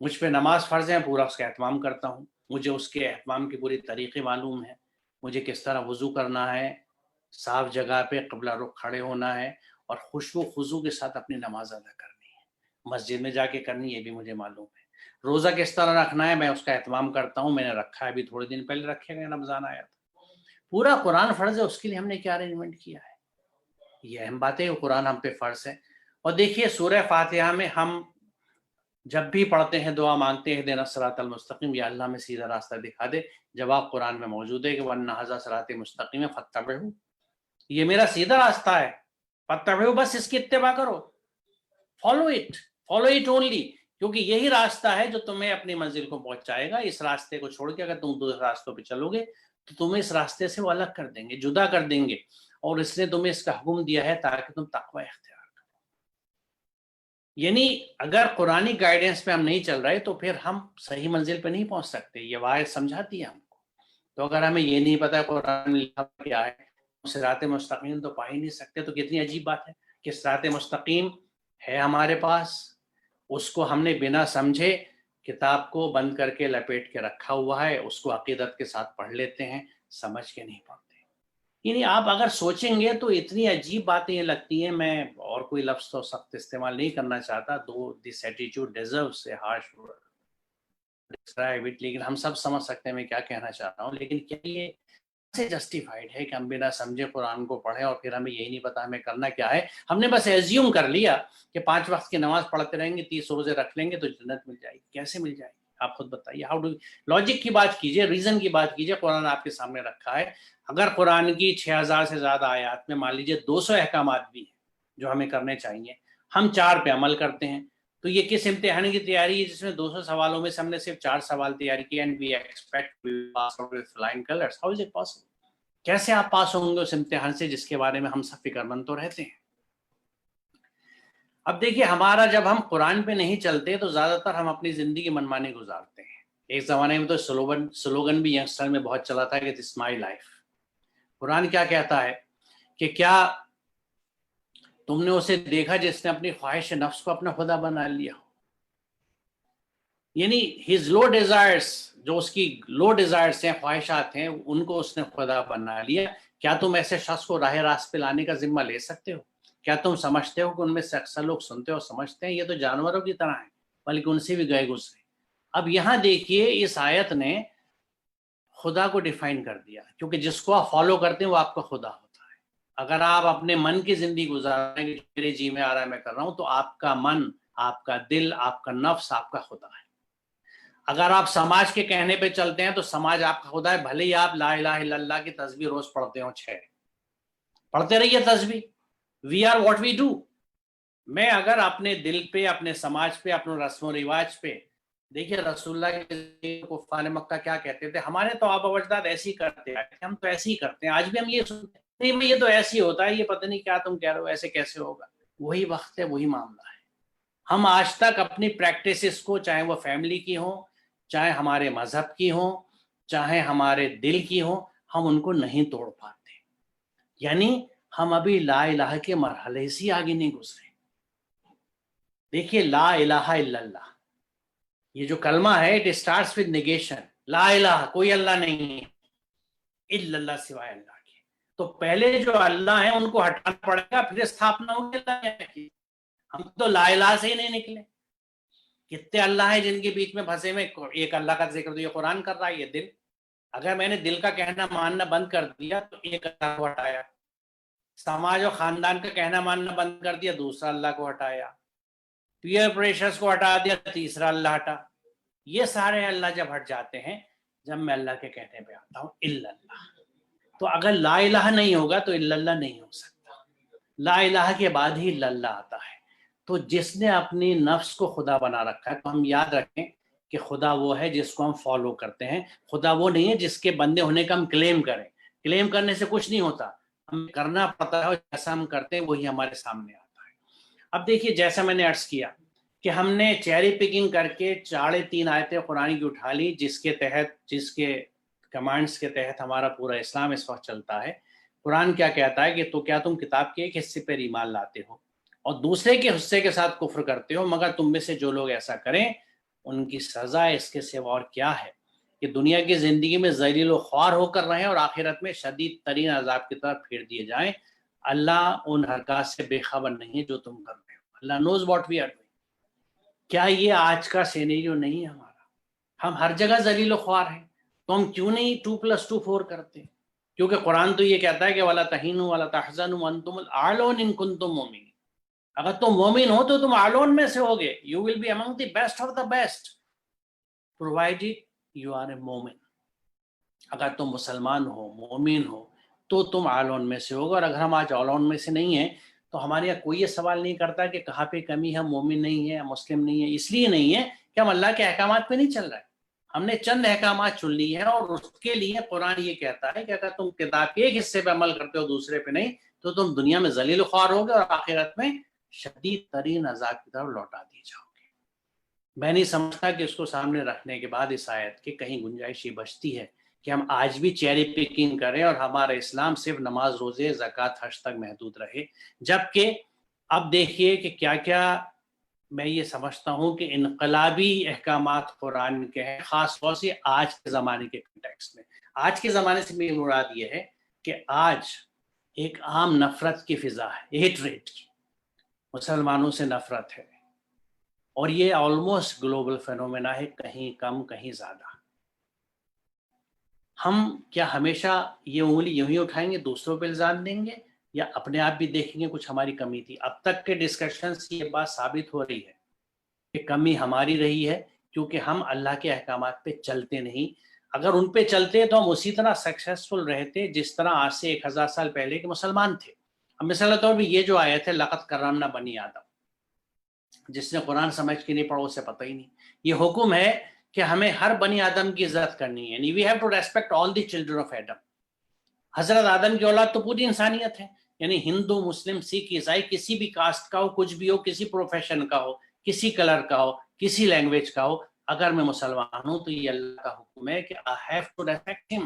مجھ پہ نماز فرض ہے، پورا اس کا اہتمام کرتا ہوں. مجھے اس کے اہتمام کی پوری طریقے معلوم ہے. مجھے کس طرح وضو کرنا ہے، صاف جگہ پہ قبلہ رخ کھڑے ہونا ہے اور خشوع و خضوع کے ساتھ اپنی نماز ادا کرنی ہے. مسجد میں جا کے کرنی یہ بھی مجھے معلوم ہے. روزہ کس طرح رکھنا ہے میں اس کا اہتمام کرتا ہوں. میں نے رکھا ہے، ابھی تھوڑے دن پہلے رکھے گئے، رمضان آیا تھا. پورا قرآن فرض ہے، اس کے لیے ہم نے کیا ارینجمنٹ کیا ہے؟ یہ اہم بات ہے. قرآن ہم پہ فرض ہے. اور دیکھیے سورہ فاتحہ میں ہم جب بھی پڑھتے ہیں دعا مانگتے ہیں اہدنا الصراط المستقیم، یا اللہ میں سیدھا راستہ دکھا دے. جواب قرآن میں موجود ہے کہ وَأَنَّ هَذَا صِرَاطِي مُسْتَقِيمًا فَاتَّبِعُوهُ، یہ میرا سیدھا راستہ ہے، فَاتَّبِعُوهُ، بس اس کی اتباع کرو. فالو اٹ اونلی، کیونکہ یہی راستہ ہے جو تمہیں اپنی منزل کو پہنچائے گا. اس راستے کو چھوڑ کے اگر تم دوسرے راستوں پہ چلو گے تو تمہیں اس راستے سے وہ الگ کر دیں گے، جدا کر دیں گے. اور اس نے تمہیں اس کا حکم دیا ہے تاکہ تم تقوی اختیار کرو. یعنی اگر قرآنی گائیڈنس پہ ہم نہیں چل رہے تو پھر ہم صحیح منزل پہ نہیں پہنچ سکتے. یہ واحد سمجھاتی ہے ہم کو. تو اگر ہمیں یہ نہیں پتا قرآن میں لکھا کیا ہے، صراط مستقیم تو پا ہی نہیں سکتے. تو کتنی عجیب بات ہے کہ صراط مستقیم ہے ہمارے پاس، اس کو ہم نے بنا سمجھے کتاب کو بند کر کے لپیٹ کے رکھا ہوا ہے. اس کو عقیدت کے ساتھ پڑھ لیتے ہیں، سمجھ کے نہیں پڑھتے. یعنی آپ اگر سوچیں گے تو اتنی عجیب باتیں یہ لگتی ہیں. میں اور کوئی لفظ تو سخت استعمال نہیں کرنا چاہتا، though this attitude deserves a harsh word describe it, لیکن ہم سب سمجھ سکتے ہیں میں کیا کہنا چاہ رہا ہوں. لیکن کیا یہ سے جسٹیفائڈ ہے کہ ہم بنا سمجھے قرآن کو پڑھیں اور پھر ہمیں یہی نہیں پتا ہمیں کرنا کیا ہے؟ ہم نے بس ایزیوم کر لیا کہ 5 وقت کی نماز پڑھتے رہیں گے، 30 روزے رکھ لیں گے تو جنت مل جائے گی. کیسے مل جائے گی آپ خود بتائیے؟ ہاؤ ڈو لاجک کی بات کیجئے، ریزن کی بات کیجئے. قرآن آپ کے سامنے رکھا ہے. اگر قرآن کی 6000 سے زیادہ آیات میں مان لیجئے 200 احکامات بھی ہیں جو ہمیں کرنے چاہیے، ہم 4 پہ عمل کرتے ہیں، تو یہ کس امتحان کی تیاری ہے جس میں 200 سوالوں میں سے ہم نے صرف 4 سوال تیاری کیے and we expect we pass out with flying colours? How is it possible? کیسے آپ پاس ہوں گے اس امتحان سے جس کے بارے میں ہم سب فکر مند تو رہتے ہیں؟ اب دیکھیے ہمارا جب ہم قرآن پہ نہیں چلتے تو زیادہ تر ہم اپنی زندگی منمانی گزارتے ہیں. ایک زمانے میں تو سلوگن بھی ینگسٹر میں بہت چلا تھا کہ دس مائی لائف. قرآن کیا کہتا ہے کہ کیا تم نے اسے دیکھا جس نے اپنی خواہش نفس کو اپنا خدا بنا لیا ہو؟ یعنی ہز لو ڈیزائرس، جو اس کی لو ڈیزائرس ہیں، خواہشات ہیں، ان کو اس نے خدا بنا لیا. کیا تم ایسے شخص کو راہ راست پہ لانے کا ذمہ لے سکتے ہو؟ کیا تم سمجھتے ہو کہ ان میں سے اکثر لوگ سنتے اور سمجھتے ہیں؟ یہ تو جانوروں کی طرح ہیں، بلکہ ان سے بھی گئے گزرے. اب یہاں دیکھیے اس آیت نے خدا کو ڈیفائن کر دیا، کیونکہ جس کو آپ فالو کرتے ہیں وہ آپ کا خدا ہوتا ہے. اگر آپ اپنے من کی زندگی گزار رہے ہیں کہ میرے جی میں آ رہا ہے میں کر رہا ہوں، تو آپ کا من، آپ کا دل، آپ کا نفس آپ کا خدا ہے. اگر آپ سماج کے کہنے پہ چلتے ہیں تو سماج آپ کا خدا ہے. بھلے ہی آپ لا الہ الا اللہ کی تسبیح روز پڑھتے ہوں، 6 پڑھتے رہیے تسبیح. We are what we do. میں اگر اپنے دل پہ، اپنے سماج پہ، اپنے رسم و رواج پہ، دیکھیے رسول اللہ کے کفار مکہ کیا کہتے تھے؟ ہمارے تو آبا و اجداد ایسے ہی کرتے ہیں، ہم تو ایسے ہی کرتے ہیں. آج بھی ہم یہ سنتے ہیں، نہیں میں یہ تو ایسے ہی ہوتا ہے، یہ پتہ نہیں کیا تم کہہ رہے ہو، ایسے کیسے ہوگا. وہی وقت ہے، وہی معاملہ ہے. ہم آج تک اپنی پریکٹسز کو، چاہے وہ فیملی کی ہوں، چاہے ہمارے مذہب کی ہوں، چاہے ہمارے دل کی ہوں، ہم ان کو نہیں توڑ پاتے. یعنی ہم ابھی لا الہ کے مرحلے سے آگے نہیں گزرے. دیکھیے لا الہ الا اللہ، یہ جو کلمہ ہے اٹ اسٹارٹس ود نیگیشن. لا الہ، کوئی اللہ نہیں ہے الا اللہ، سوائے اللہ کے. تو پہلے جو اللہ ہیں ان کو ہٹانا پڑے گا، پھر استھاپنا ہوگی اللہ کی. ہم تو لا الہ سے ہی نہیں نکلے. کتنے اللہ ہیں جن کے بیچ میں پھنسے میں. ایک اللہ کا ذکر تو یہ قرآن کر رہا ہے، یہ دل. اگر میں نے دل کا کہنا ماننا بند کر دیا تو ایک اللہ کو ہٹایا. سماج اور خاندان کا کہنا ماننا بند کر دیا، دوسرا اللہ کو ہٹایا، پیئر پریشرز کو ہٹا دیا، تیسرا اللہ ہٹا. یہ سارے اللہ جب ہٹ جاتے ہیں، جب میں اللہ کے کہنے پہ آتا ہوں الا اللہ. تو اگر لا الہ نہیں ہوگا تو الا اللہ نہیں ہو سکتا، لا الہ کے بعد ہی الا اللہ آتا ہے. تو جس نے اپنی نفس کو خدا بنا رکھا ہے، تو ہم یاد رکھیں کہ خدا وہ ہے جس کو ہم فالو کرتے ہیں، خدا وہ نہیں ہے جس کے بندے ہونے کا ہم کلیم کریں. کلیم کرنے سے کچھ نہیں ہوتا، ہمیں کرنا پڑتا ہے، اور جیسا ہم کرتے ہیں وہی ہمارے سامنے آتا ہے. اب دیکھیے، جیسا میں نے عرض کیا کہ ہم نے چیری پکنگ کر کے 3.5 آیتیں قرآن کی اٹھا لی، جس کے کمانڈس کے تحت ہمارا پورا اسلام اس وقت چلتا ہے. قرآن کیا کہتا ہے کہ تو کیا تم کتاب کے ایک حصے پر ایمان لاتے ہو اور دوسرے کے حصے کے ساتھ کفر کرتے ہو، مگر تم میں سے جو لوگ ایسا کریں ان کی سزا اس کے سوا اور کیا ہے کہ دنیا کی زندگی میں ذلیل و خوار ہو کر رہیں اور آخرت میں شدید ترین عذاب کی طرف پھیر دیے جائیں. اللہ ان حرکات سے بے خبر نہیں ہے جو تم کر رہے ہو. Allah knows what we are doing. کیا یہ آج کا سینیریو نہیں ہے ہمارا؟ ہم ہر جگہ ذلیل و خوار ہیں، تو ہم کیوں نہیں 2+2 4 کرتے؟ کیونکہ قرآن تو یہ کہتا ہے کہ وَلَا تَهِنُوا وَلَا تَحْزَنُوا وَأَنْتُمُ الْأَعْلَوْنَ إِن كُنتُم مُؤْمِنِينَ. اگر تم مومن ہو تو تم اعلون میں سے ہوگے. You will be among the best of the best provided you are a مومن. اگر تم مسلمان ہو، مومن ہو، تو تم اعلون میں سے ہوگا. اور اگر ہم آج اعلون میں سے نہیں ہیں تو ہمارے یہاں کوئی یہ سوال نہیں کرتا کہ کہاں پہ کمی ہے، مومن نہیں ہے، مسلم نہیں ہے. اس لیے نہیں ہے کہ ہم اللہ کے احکامات پہ نہیں چل رہے. ہم نے چند احکامات چن لی ہیں، اور اس کے لیے قرآن یہ کہتا ہے کہ اگر تم کتاب کے ایک حصے پہ عمل کرتے ہو دوسرے پہ نہیں، تو تم دنیا میں ذلیل و خوار ہوگے اور آخرت میں شدید ترین عذاب کی طرف لوٹا دی جاؤ گے. میں نہیں سمجھتا کہ اس کو سامنے رکھنے کے بعد اس آیت کے کہیں گنجائش یہ بچتی ہے کہ ہم آج بھی چیری پکنگ کریں اور ہمارا اسلام صرف نماز، روزے، زکوٰۃ، حج تک محدود رہے. جبکہ اب دیکھیے کہ کیا کیا میں یہ سمجھتا ہوں کہ انقلابی احکامات قرآن کے ہیں، خاص طور سے آج کے زمانے کے کنٹیکسٹ میں. آج کے زمانے سے میری مراد یہ ہے کہ آج ایک عام نفرت کی فضا ہے، ہیٹریٹ کی. مسلمانوں سے نفرت ہے، اور یہ آلموسٹ گلوبل فینومینا ہے، کہیں کم کہیں زیادہ. ہم کیا ہمیشہ یہ انگلی یوں ہی اٹھائیں گے، دوسروں پہ الزام دیں گے، یا اپنے آپ بھی دیکھیں گے کچھ ہماری کمی تھی؟ اب تک کے ڈسکشن سے یہ بات ثابت ہو رہی ہے کہ کمی ہماری رہی ہے، کیونکہ ہم اللہ کے احکامات پہ چلتے نہیں. اگر ان پہ چلتے تو ہم اسی طرح سکسیسفل رہتے جس طرح آج سے 1000 سال پہلے کے مسلمان تھے. اب مثال طور پہ یہ جو آیت ہے لقد کرمنا بنی آدم، جس نے قرآن سمجھ کے نہیں پڑھا اسے پتہ ہی نہیں. یہ حکم ہے کہ ہمیں ہر بنی آدم کی عزت کرنی ہے، یعنی we have to respect all the children of Adam. حضرت آدم کی اولاد تو پوری انسانیت ہے، یعنی ہندو، مسلم، سکھ، عیسائی، کسی بھی کاسٹ کا ہو، کچھ بھی ہو، کسی پروفیشن کا ہو، کسی کلر کا ہو، کسی لینگویج کا ہو. اگر میں مسلمان ہوں تو یہ اللہ کا حکم ہے کہ I have to respect him.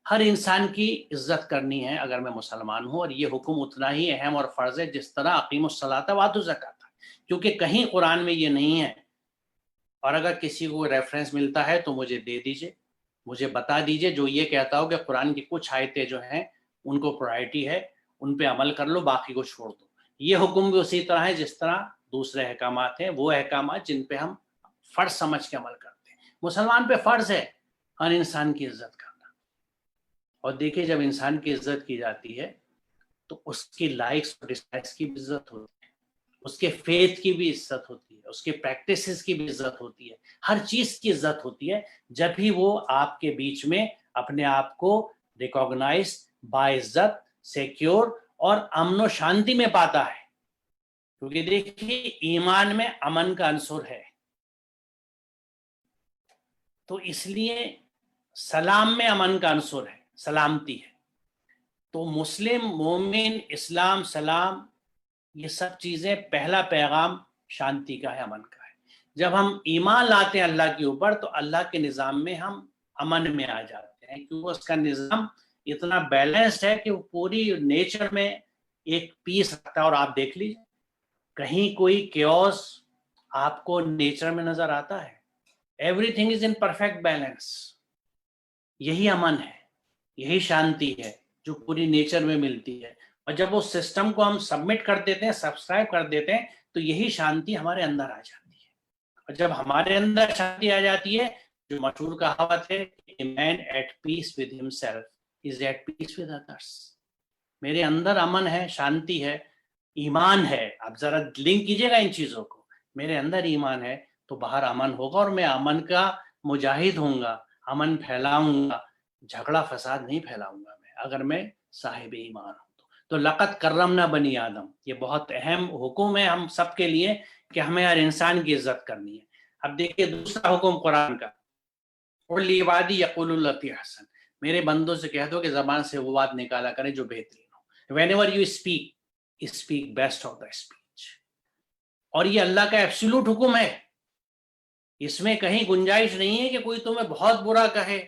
ہر انسان کی عزت کرنی ہے اگر میں مسلمان ہوں، اور یہ حکم اتنا ہی اہم اور فرض ہے جس طرح اقیم الصلاۃ وآتوا الزکاۃ، کیونکہ کہیں قرآن میں یہ نہیں ہے. اور اگر کسی کو ریفرنس ملتا ہے تو مجھے دے دیجئے، مجھے بتا دیجئے جو یہ کہتا ہو کہ قرآن کی کچھ آیتیں جو ہیں ان کو پرائرٹی ہے، ان پہ عمل کر لو، باقی کو چھوڑ دو. یہ حکم بھی اسی طرح ہے جس طرح دوسرے احکامات ہیں، وہ احکامات جن پہ ہم فرض سمجھ کے عمل کرتے ہیں. مسلمان پہ فرض ہے ہر انسان کی عزت کرنا. اور دیکھیں جب انسان کی عزت کی جاتی ہے تو اس کی لائکس اور ڈس لائکس کی بھی عزت ہوتی ہے، اس کے فیتھ کی بھی عزت ہوتی ہے، اس کے پریکٹسز کی بھی عزت ہوتی ہے، ہر چیز کی عزت ہوتی ہے جب بھی وہ آپ کے بیچ میں اپنے آپ کو ریکوگنائز، باعزت، سیکیور اور امن و شانتی میں پاتا ہے. کیونکہ دیکھیے ایمان میں امن کا عنصر ہے، تو اس لیے سلام میں امن کا عنصر ہے، سلامتی ہے. تو مسلم، مومن، اسلام، سلام، یہ سب چیزیں پہلا پیغام شانتی کا ہے، امن کا ہے. جب ہم ایمان لاتے ہیں اللہ کے اوپر تو اللہ کے نظام میں ہم امن میں آ جاتے ہیں، کیونکہ اس کا نظام اتنا بیلنسڈ ہے کہ وہ پوری نیچر میں ایک پیس رکھتا ہے. اور آپ دیکھ لیجیے کہیں کوئی کیوس آپ کو نیچر میں نظر آتا ہے؟ Every thing is in perfect balance. یہی امن ہے، یہی شانتی ہے جو پوری نیچر میں ملتی ہے. اور جب اس سسٹم کو ہم سبمٹ کر دیتے ہیں، سبسکرائب کر دیتے ہیں، تو یہی شانتی ہمارے اندر آ جاتی ہے. اور جب ہمارے اندر شانتی آ جاتی ہے، جو مشہور کہاوت ہے، A man at peace with himself is at peace with others. میرے اندر امن ہے، شانتی ہے، ایمان ہے. آپ ذرا لنک کیجیے گا ان چیزوں کو. میرے اندر ایمان ہے تو باہر امن ہوگا، اور میں امن کا مجاہد ہوں گا، امن پھیلاؤں گا. جھگڑا فساد نہیں پھیلاؤں گا میں اگر میں صاحب ایمان ہوں. تو لقد کرمنا بنی آدم، یہ بہت اہم حکم ہے ہم سب کے لیے کہ ہمیں ہر انسان کی عزت کرنی ہے. اب دیکھیے دوسرا حکم قرآن کا، قل لعبادی یقولوا التی احسن، میرے بندوں سے کہہ دو کہ زبان سے وہ بات نکالا کریں جو بہترین ہو. whenever you speak best of the speech. اور یہ اللہ کا ایبسولوٹ حکم ہے، اس میں کہیں گنجائش نہیں ہے کہ کوئی تمہیں بہت برا کہے،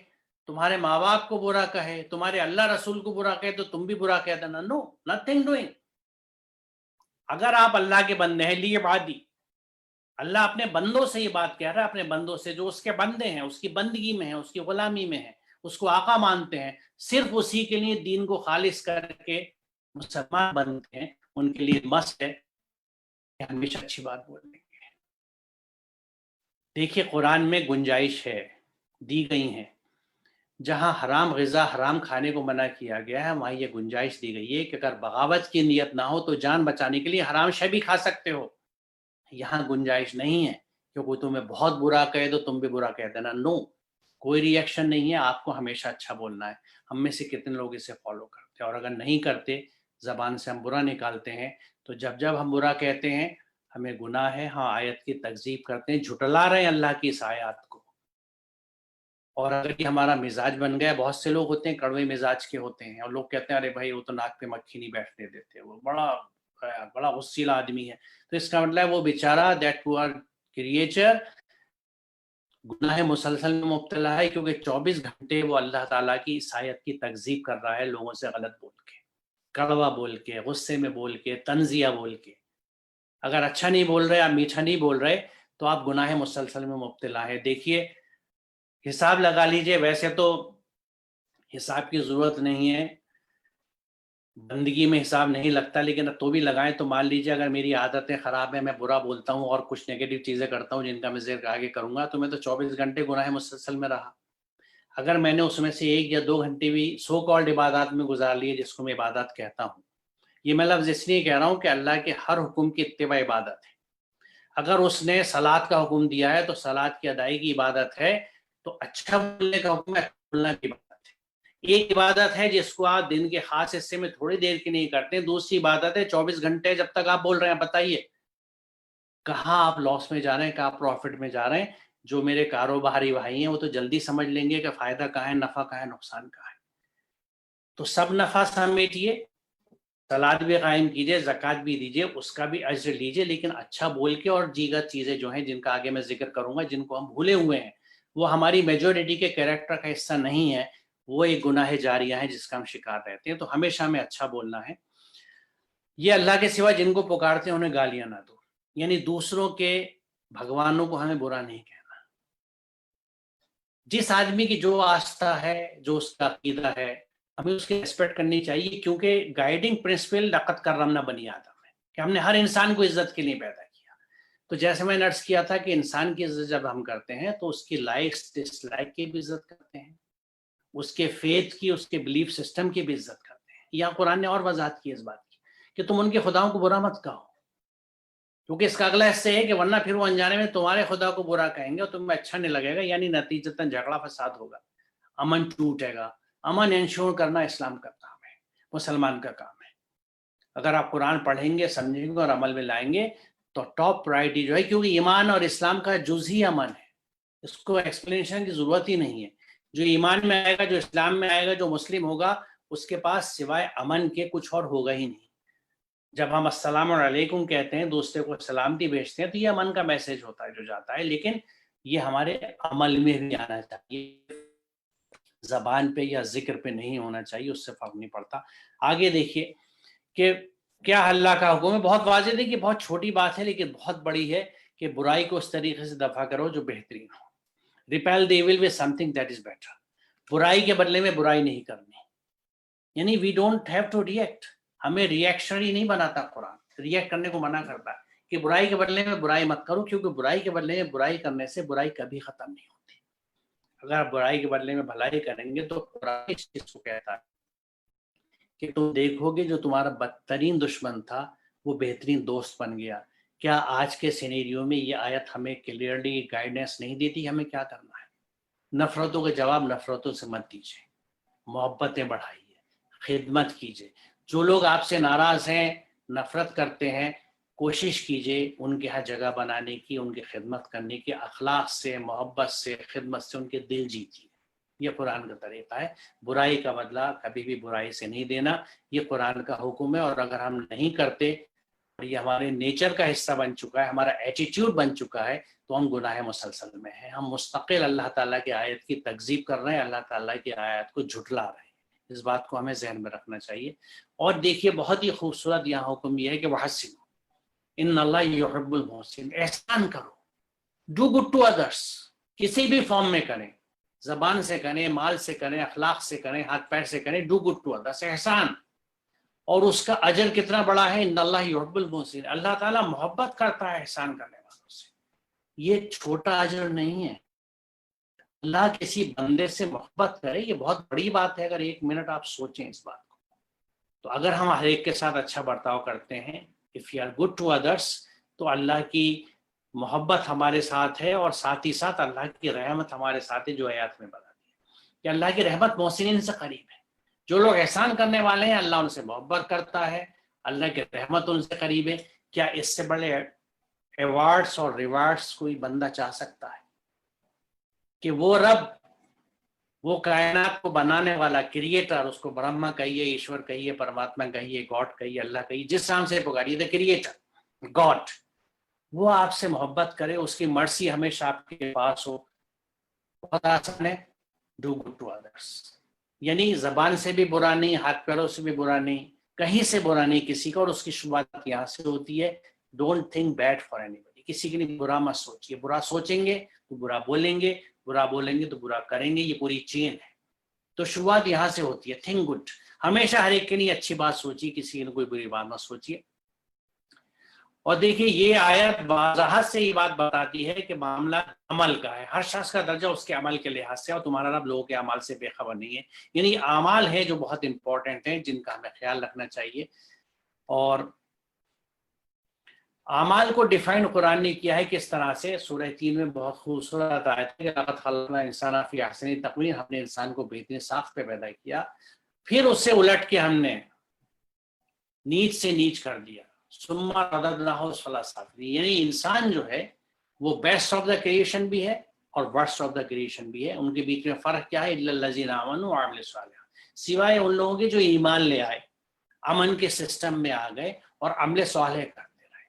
تمہارے ماں باپ کو برا کہے، تمہارے اللہ رسول کو برا کہے تو تم بھی برا کہہ دینا. نو، نتھنگ ڈوئنگ. اگر آپ اللہ کے بندے ہیں، لیے عبادی، اللہ اپنے بندوں سے یہ بات کہہ رہا ہے، اپنے بندوں سے جو اس کے بندے ہیں، اس کی بندگی میں ہیں، اس کی غلامی میں ہیں، اس کو آقا مانتے ہیں، صرف اسی کے لیے دین کو خالص کر کے مسلمان بنتے ہیں، ان کے لیے مست ہے کہ ہمیشہ اچھی بات بولیں گے. دیکھیے قرآن میں گنجائش ہے، دی گئی ہیں. جہاں حرام غذا، حرام کھانے کو منع کیا گیا ہے، وہاں یہ گنجائش دی گئی ہے کہ اگر بغاوت کی نیت نہ ہو تو جان بچانے کے لیے حرام شے بھی کھا سکتے ہو. یہاں گنجائش نہیں ہے کہ کوئی تمہیں بہت برا کہے تو تم بھی برا کہہ دینا. نو، کوئی ری ایکشن نہیں ہے. آپ کو ہمیشہ اچھا بولنا ہے. ہم میں سے کتنے لوگ اسے فالو کرتے ہیں، اور اگر نہیں کرتے، زبان سے ہم برا نکالتے ہیں، تو جب ہم برا کہتے ہیں ہمیں گناہ ہے. ہاں، آیت کی تکذیب کرتے ہیں، جھٹلا رہے ہیں اللہ کی اس آیات کو. اور اگر یہ ہمارا مزاج بن گیا، بہت سے لوگ ہوتے ہیں کڑوے مزاج کے ہوتے ہیں، اور لوگ کہتے ہیں ارے بھائی وہ تو ناک پہ مکھی نہیں بیٹھنے دیتے، وہ بڑا غصیلا آدمی ہے. تو اس کا مطلب ہے وہ بیچارہ دیٹ پور کریچر گناہ مسلسل میں مبتلا ہے، کیونکہ 24 گھنٹے وہ اللہ تعالیٰ کی اس آیت کی تکذیب کر رہا ہے، لوگوں سے غلط بول کے، کڑوا بول کے، غصے میں بول کے، طنزیہ بول کے. اگر اچھا نہیں بول رہے، آپ میٹھا نہیں بول رہے، تو آپ گناہ مسلسل میں مبتلا ہے. دیکھیے حساب لگا لیجئے. ویسے تو حساب کی ضرورت نہیں ہے، بندگی میں حساب نہیں لگتا، لیکن تو بھی لگائیں. تو مان لیجئے اگر میری عادتیں خراب ہیں، میں برا بولتا ہوں اور کچھ نیگیٹو چیزیں کرتا ہوں جن کا میں ذکر آگے کروں گا، تو میں تو 24 گھنٹے گناہ مسلسل میں رہا. اگر میں نے اس میں سے 1 یا 2 گھنٹے بھی سو کالڈ عبادات میں گزار لیے، جس کو میں عبادت کہتا ہوں، یہ میں لفظ اس لیے کہہ رہا ہوں کہ اللہ کے ہر حکم کی اتباع عبادت ہے. اگر اس نے صلاۃ کا حکم دیا ہے تو صلاۃ کی ادائیگی عبادت ہے. تو اچھا بولنے کا حکم ہے، اچھا بولنا کی عبادت ہے. ایک عبادت ہے جس کو آپ دن کے خاص حصے میں تھوڑی دیر کی نہیں کرتے، دوسری عبادت ہے 24 گھنٹے جب تک آپ بول رہے ہیں. بتائیے کہاں آپ لاس میں جا رہے ہیں، کہاں پروفٹ میں جا رہے ہیں. جو میرے کاروباری بھائی ہیں وہ تو جلدی سمجھ لیں گے کہ فائدہ کہاں ہے، نفع کہاں ہے، نقصان کہاں ہے. تو سب نفع سمیٹیے، صلاۃ بھی قائم کیجیے، زکوٰۃ بھی دیجیے، اس کا بھی اجر لیجیے، لیکن اچھا بول کے. اور دیگر چیزیں جو ہیں جن کا آگے میں ذکر کروں گا، جن کو ہم بھولے ہوئے ہیں، وہ ہماری میجورٹی کے کیریکٹر کا حصہ نہیں ہے، وہ ایک گناہ جاریہ ہے جس کا ہم شکار رہتے ہیں. تو ہمیشہ ہمیں اچھا بولنا ہے. یہ اللہ کے سوا جن کو پکارتے ہیں انہیں گالیاں نہ دو، یعنی دوسروں کے بھگوانوں کو ہمیں برا نہیں کہنا. جس آدمی کی جو آستھا ہے، جو اس کا عقیدہ ہے، ہمیں اس کی ریسپیکٹ کرنی چاہیے، کیونکہ گائیڈنگ پرنسپل لقد کرمنا بنی آدم ہے کہ ہم نے ہر انسان کو عزت کے لیے پیدا کیا. تو جیسے میں نے عرض کیا تھا کہ انسان کی عزت جب ہم کرتے ہیں تو اس کی لائکس ڈس لائک کی بھی عزت کرتے ہیں، اس کے فیتھ کی، اس کے بلیف سسٹم کی بھی عزت کرتے ہیں. یہاں قرآن نے اور وضاحت کی اس بات کی کہ تم ان کے خداؤں کو برا مت کہو، کیونکہ اس کا اگلا حصہ ہے کہ ورنہ پھر وہ انجانے میں تمہارے خدا کو برا کہیں گے اور تمہیں اچھا نہیں لگے گا، یعنی نتیجتاً جھگڑا فساد ہوگا، امن ٹوٹے گا. امن انشور کرنا اسلام کا کام ہے، مسلمان کا کام ہے. اگر آپ قرآن پڑھیں گے، سمجھیں گے اور عمل میں لائیں گے تو ٹاپ پرائرٹی جو ہے، کیونکہ ایمان اور اسلام کا جزئی امن ہے، اس کو ایکسپلینیشن کی ضرورت ہی نہیں ہے. جو ایمان میں آئے گا، جو اسلام میں آئے گا، جو مسلم ہوگا، اس کے پاس سوائے امن کے کچھ اور ہوگا ہی نہیں. جب ہم السلام علیکم کہتے ہیں، دوسرے کو سلامتی بھیجتے ہیں، تو یہ امن کا میسج ہوتا ہے جو جاتا ہے. لیکن یہ ہمارے عمل میں بھی آنا چاہیے، زبان پہ یا ذکر پہ نہیں ہونا چاہیے، اس سے فرق نہیں پڑتا. آگے دیکھیے کہ کیا اللہ کا حکم ہے. بہت واضح ہے کہ بہت چھوٹی بات ہے لیکن بہت بڑی ہے کہ برائی کو اس طریقے سے دفع کرو جو بہترین ہو. Repel the evil with something that is better. برائی کے بدلے میں برائی نہیں کرنی، یعنی we don't have to react. ہمیں ریئیکشنری نہیں بناتا قرآن، ریئیکٹ کرنے کو منع کرتا ہے کہ برائی کے بدلے میں برائی مت کرو، کیونکہ برائی کے بدلے میں برائی کرنے سے برائی کبھی ختم نہیں ہوتی. اگر آپ برائی کے بدلے میں بھلائی کریں گے تو قرآن اس چیز کو کہتا ہے کہ تم دیکھو گے جو تمہارا بدترین دشمن تھا وہ بہترین دوست بن گیا. کیا آج کے سینیریو میں یہ آیت ہمیں کلیئرلی گائیڈنس نہیں دیتی ہمیں کیا کرنا ہے؟ نفرتوں کا جواب نفرتوں سے مت دیجیے، محبتیں بڑھائیے، خدمت کیجیے. جو لوگ آپ سے ناراض ہیں، نفرت کرتے ہیں، کوشش کیجیے ان کے ہاں جگہ بنانے کی، ان کی خدمت کرنے کی، اخلاق سے، محبت سے، خدمت سے ان کے دل جیتیے. یہ قرآن کا طریقہ ہے. برائی کا بدلہ کبھی بھی برائی سے نہیں دینا، یہ قرآن کا حکم ہے. اور اگر ہم نہیں کرتے اور یہ ہمارے نیچر کا حصہ بن چکا ہے، ہمارا ایٹیٹیوڈ بن چکا ہے، تو ہم گناہ مسلسل میں ہیں. ہم مستقل اللہ تعالیٰ کی آیت کی تکذیب کر رہے ہیں، اللہ تعالیٰ کی آیت کو جھٹلا رہے ہیں. اس بات کو ہمیں ذہن میں رکھنا چاہیے. اور دیکھیے بہت ہی خوبصورت یہاں حکم یہ ہے کہ وَحَسِّنُوا ان اللہ یحب المحسن، احسان کرو، ڈو گڈ ٹو ادرس، کسی بھی فارم میں کریں، زبان سے کریں، مال سے کریں، اخلاق سے کریں، ہاتھ پیر سے کریں، ڈو گڈ ٹو ادرس، احسان. اور اس کا اجر کتنا بڑا ہے، ان اللہ یحب المحسن، اللہ تعالیٰ محبت کرتا ہے احسان کرنے والوں سے. یہ چھوٹا اجر نہیں ہے. اللہ کسی بندے سے محبت کرے، یہ بہت بڑی بات ہے. اگر ایک منٹ آپ سوچیں اس بات کو، تو اگر ہم ہر ایک کے ساتھ اچھا برتاؤ کرتے ہیں، if you are good to others، تو اللہ کی محبت ہمارے ساتھ ہے، اور ساتھ ہی ساتھ اللہ کی رحمت ہمارے ساتھ ہے، جو آیات میں بتا دی ہے کہ اللہ کی رحمت محسنین سے قریب ہے. جو لوگ احسان کرنے والے ہیں اللہ ان سے محبت کرتا ہے، اللہ کی رحمت ان سے قریب ہے. کیا اس سے بڑے ایوارڈز اور ریوارڈز کوئی بندہ چاہ سکتا ہے کہ وہ رب، وہ کائنات کو بنانے والا کریٹر، اس کو برہما کہیے، ایشور کہیے، پرماتما کہیے، گاڈ کہیے، اللہ کہیے، جس نام سے پکاریے، دا کریٹر گاڈ، وہ آپ سے محبت کرے، اس کی مرسی ہمیشہ آپ کے پاس ہو. بہت آسان ہے، ڈو گڈ ٹو ادرس. یعنی زبان سے بھی برا نہیں، ہاتھ پیروں سے بھی برا نہیں، کہیں سے برا نہیں کسی کا. اور اس کی شروعات یہاں سے ہوتی ہے، don't think bad for anybody. کسی کے لیے برا مت سوچیے. برا سوچیں گے تو برا بولیں گے، برا بولیں گے تو برا کریں گے. یہ پوری چین ہے. تو شروعات یہاں سے ہوتی ہے. تھنک گڈ، ہمیشہ ہر ایک کے لیے اچھی بات سوچیے، کسی کے لیے کوئی بری بات نہ سوچیے. اور دیکھیے یہ آیت وضاحت سے یہ بات بتاتی ہے کہ معاملہ عمل کا ہے. ہر شخص کا درجہ اس کے عمل کے لحاظ سے، اور تمہارا رب لوگوں کے اعمال سے بے خبر نہیں ہے. یعنی اعمال ہیں جو بہت امپورٹنٹ ہیں، جن کا ہمیں خیال رکھنا چاہیے. اور اعمال کو ڈیفائن قرآن نے کیا ہے کس طرح سے. سورہ 3 میں بہت خوبصورت آیت ہے کہ لقد خلقنا الانسان فی احسن تقویم، ہم نے انسان کو بہترین ساخت پہ پیدا کیا، پھر اس سے الٹ کے ہم نے نیچ سے نیچ کر دیا. ثم رددناہ اسفل سافلین، یعنی انسان جو ہے وہ بیسٹ آف دا کریشن بھی ہے اور ورسٹ آف دا کریشن بھی ہے. ان کے بیچ میں فرق کیا ہے؟ الا الذین آمنوا وعملوا الصالحات، سوائے ان لوگوں کے جو ایمان لے آئے، امن کے سسٹم میں آ گئے اور عمل صالح کرتے رہے.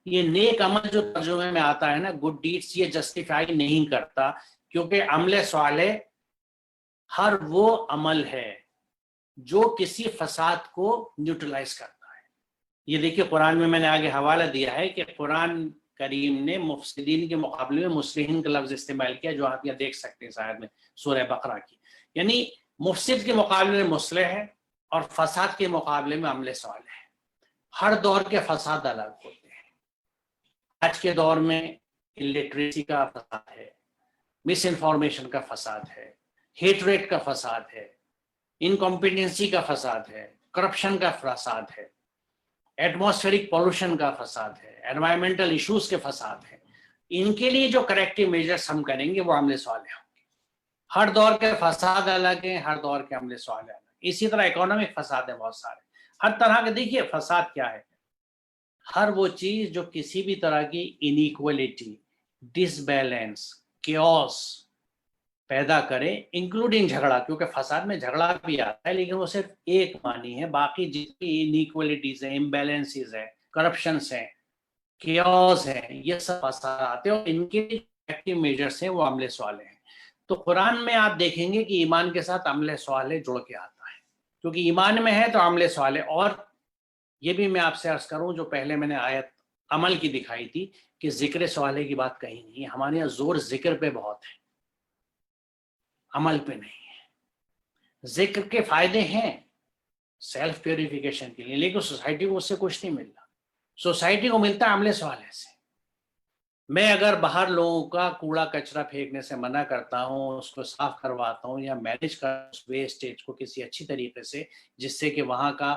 یہ نیک عمل جو ترجمے میں آتا ہے نا، گڈ ڈیڈس، یہ جسٹیفائی نہیں کرتا، کیونکہ عمل صالح ہر وہ عمل ہے جو کسی فساد کو نیوٹرلائز کرتا ہے. یہ دیکھیے قرآن میں نے آگے حوالہ دیا ہے کہ قرآن کریم نے مفسدین کے مقابلے میں مصلحین کا لفظ استعمال کیا، جو آپ یہ دیکھ سکتے ہیں اس آیت میں سورہ بقرہ کی. یعنی مفسد کے مقابلے میں مصلح ہے، اور فساد کے مقابلے میں عمل صالح ہے. ہر دور کے فساد الگ ہوتے ہیں. آج کے دور میں الٹریسی کا فساد ہے، مس انفارمیشن کا فساد ہے، ہیٹ ریٹ کا فساد ہے، انکمپیٹنسی کا فساد ہے، کرپشن کا فساد ہے، ایٹماسفیرک پولوشن کا فساد ہے، انوائرمنٹل ایشوز کے فساد ہیں. ان کے لیے جو کریکٹیو میجرز ہم کریں گے وہ عمل صالح ہوں گے. ہر دور کے فساد الگ ہیں، ہر دور کے عمل صالح الگ. اسی طرح اکانومک فساد ہے بہت سارے، ہر طرح کے. دیکھیے فساد کیا ہے؟ ہر وہ چیز جو کسی بھی طرح کی انیکولیٹی، ڈس بیلنس، کیوس پیدا کرے، انکلوڈنگ جھگڑا، کیونکہ فساد میں جھگڑا بھی آتا ہے لیکن وہ صرف ایک معنی ہے. باقی جتنی انیکولیٹیز ہیں، امبیلنسز ہیں، کرپشنس ہیں، کیوس ہیں، یہ سب فساد آتے ہیں، اور ان کے ایکٹیو میجرز ہیں وہ عمل صالح ہیں. تو قرآن میں آپ دیکھیں گے کہ ایمان کے ساتھ عمل صالح جڑ کے آتا ہے، کیونکہ ایمان میں ہے تو عمل صالح. اور یہ بھی میں آپ سے عرض کروں، جو پہلے میں نے آیت عمل کی دکھائی تھی کہ ذکر صالح کی بات کہیں نہیں ہے. ہمارے یہاں زور ذکر پہ بہت ہے، عمل پہ نہیں ہے. ذکر کے فائدے ہیں سیلف پیوریفیکیشن کے لیے، لیکن سوسائٹی کو اس سے کچھ نہیں ملتا. سوسائٹی کو ملتا ہے عمل صالح سے. میں اگر باہر لوگوں کا کوڑا کچرا پھینکنے سے منع کرتا ہوں، اس کو صاف کرواتا ہوں یا مینیج کر ویسٹیج کو کسی اچھی طریقے سے، جس سے کہ وہاں کا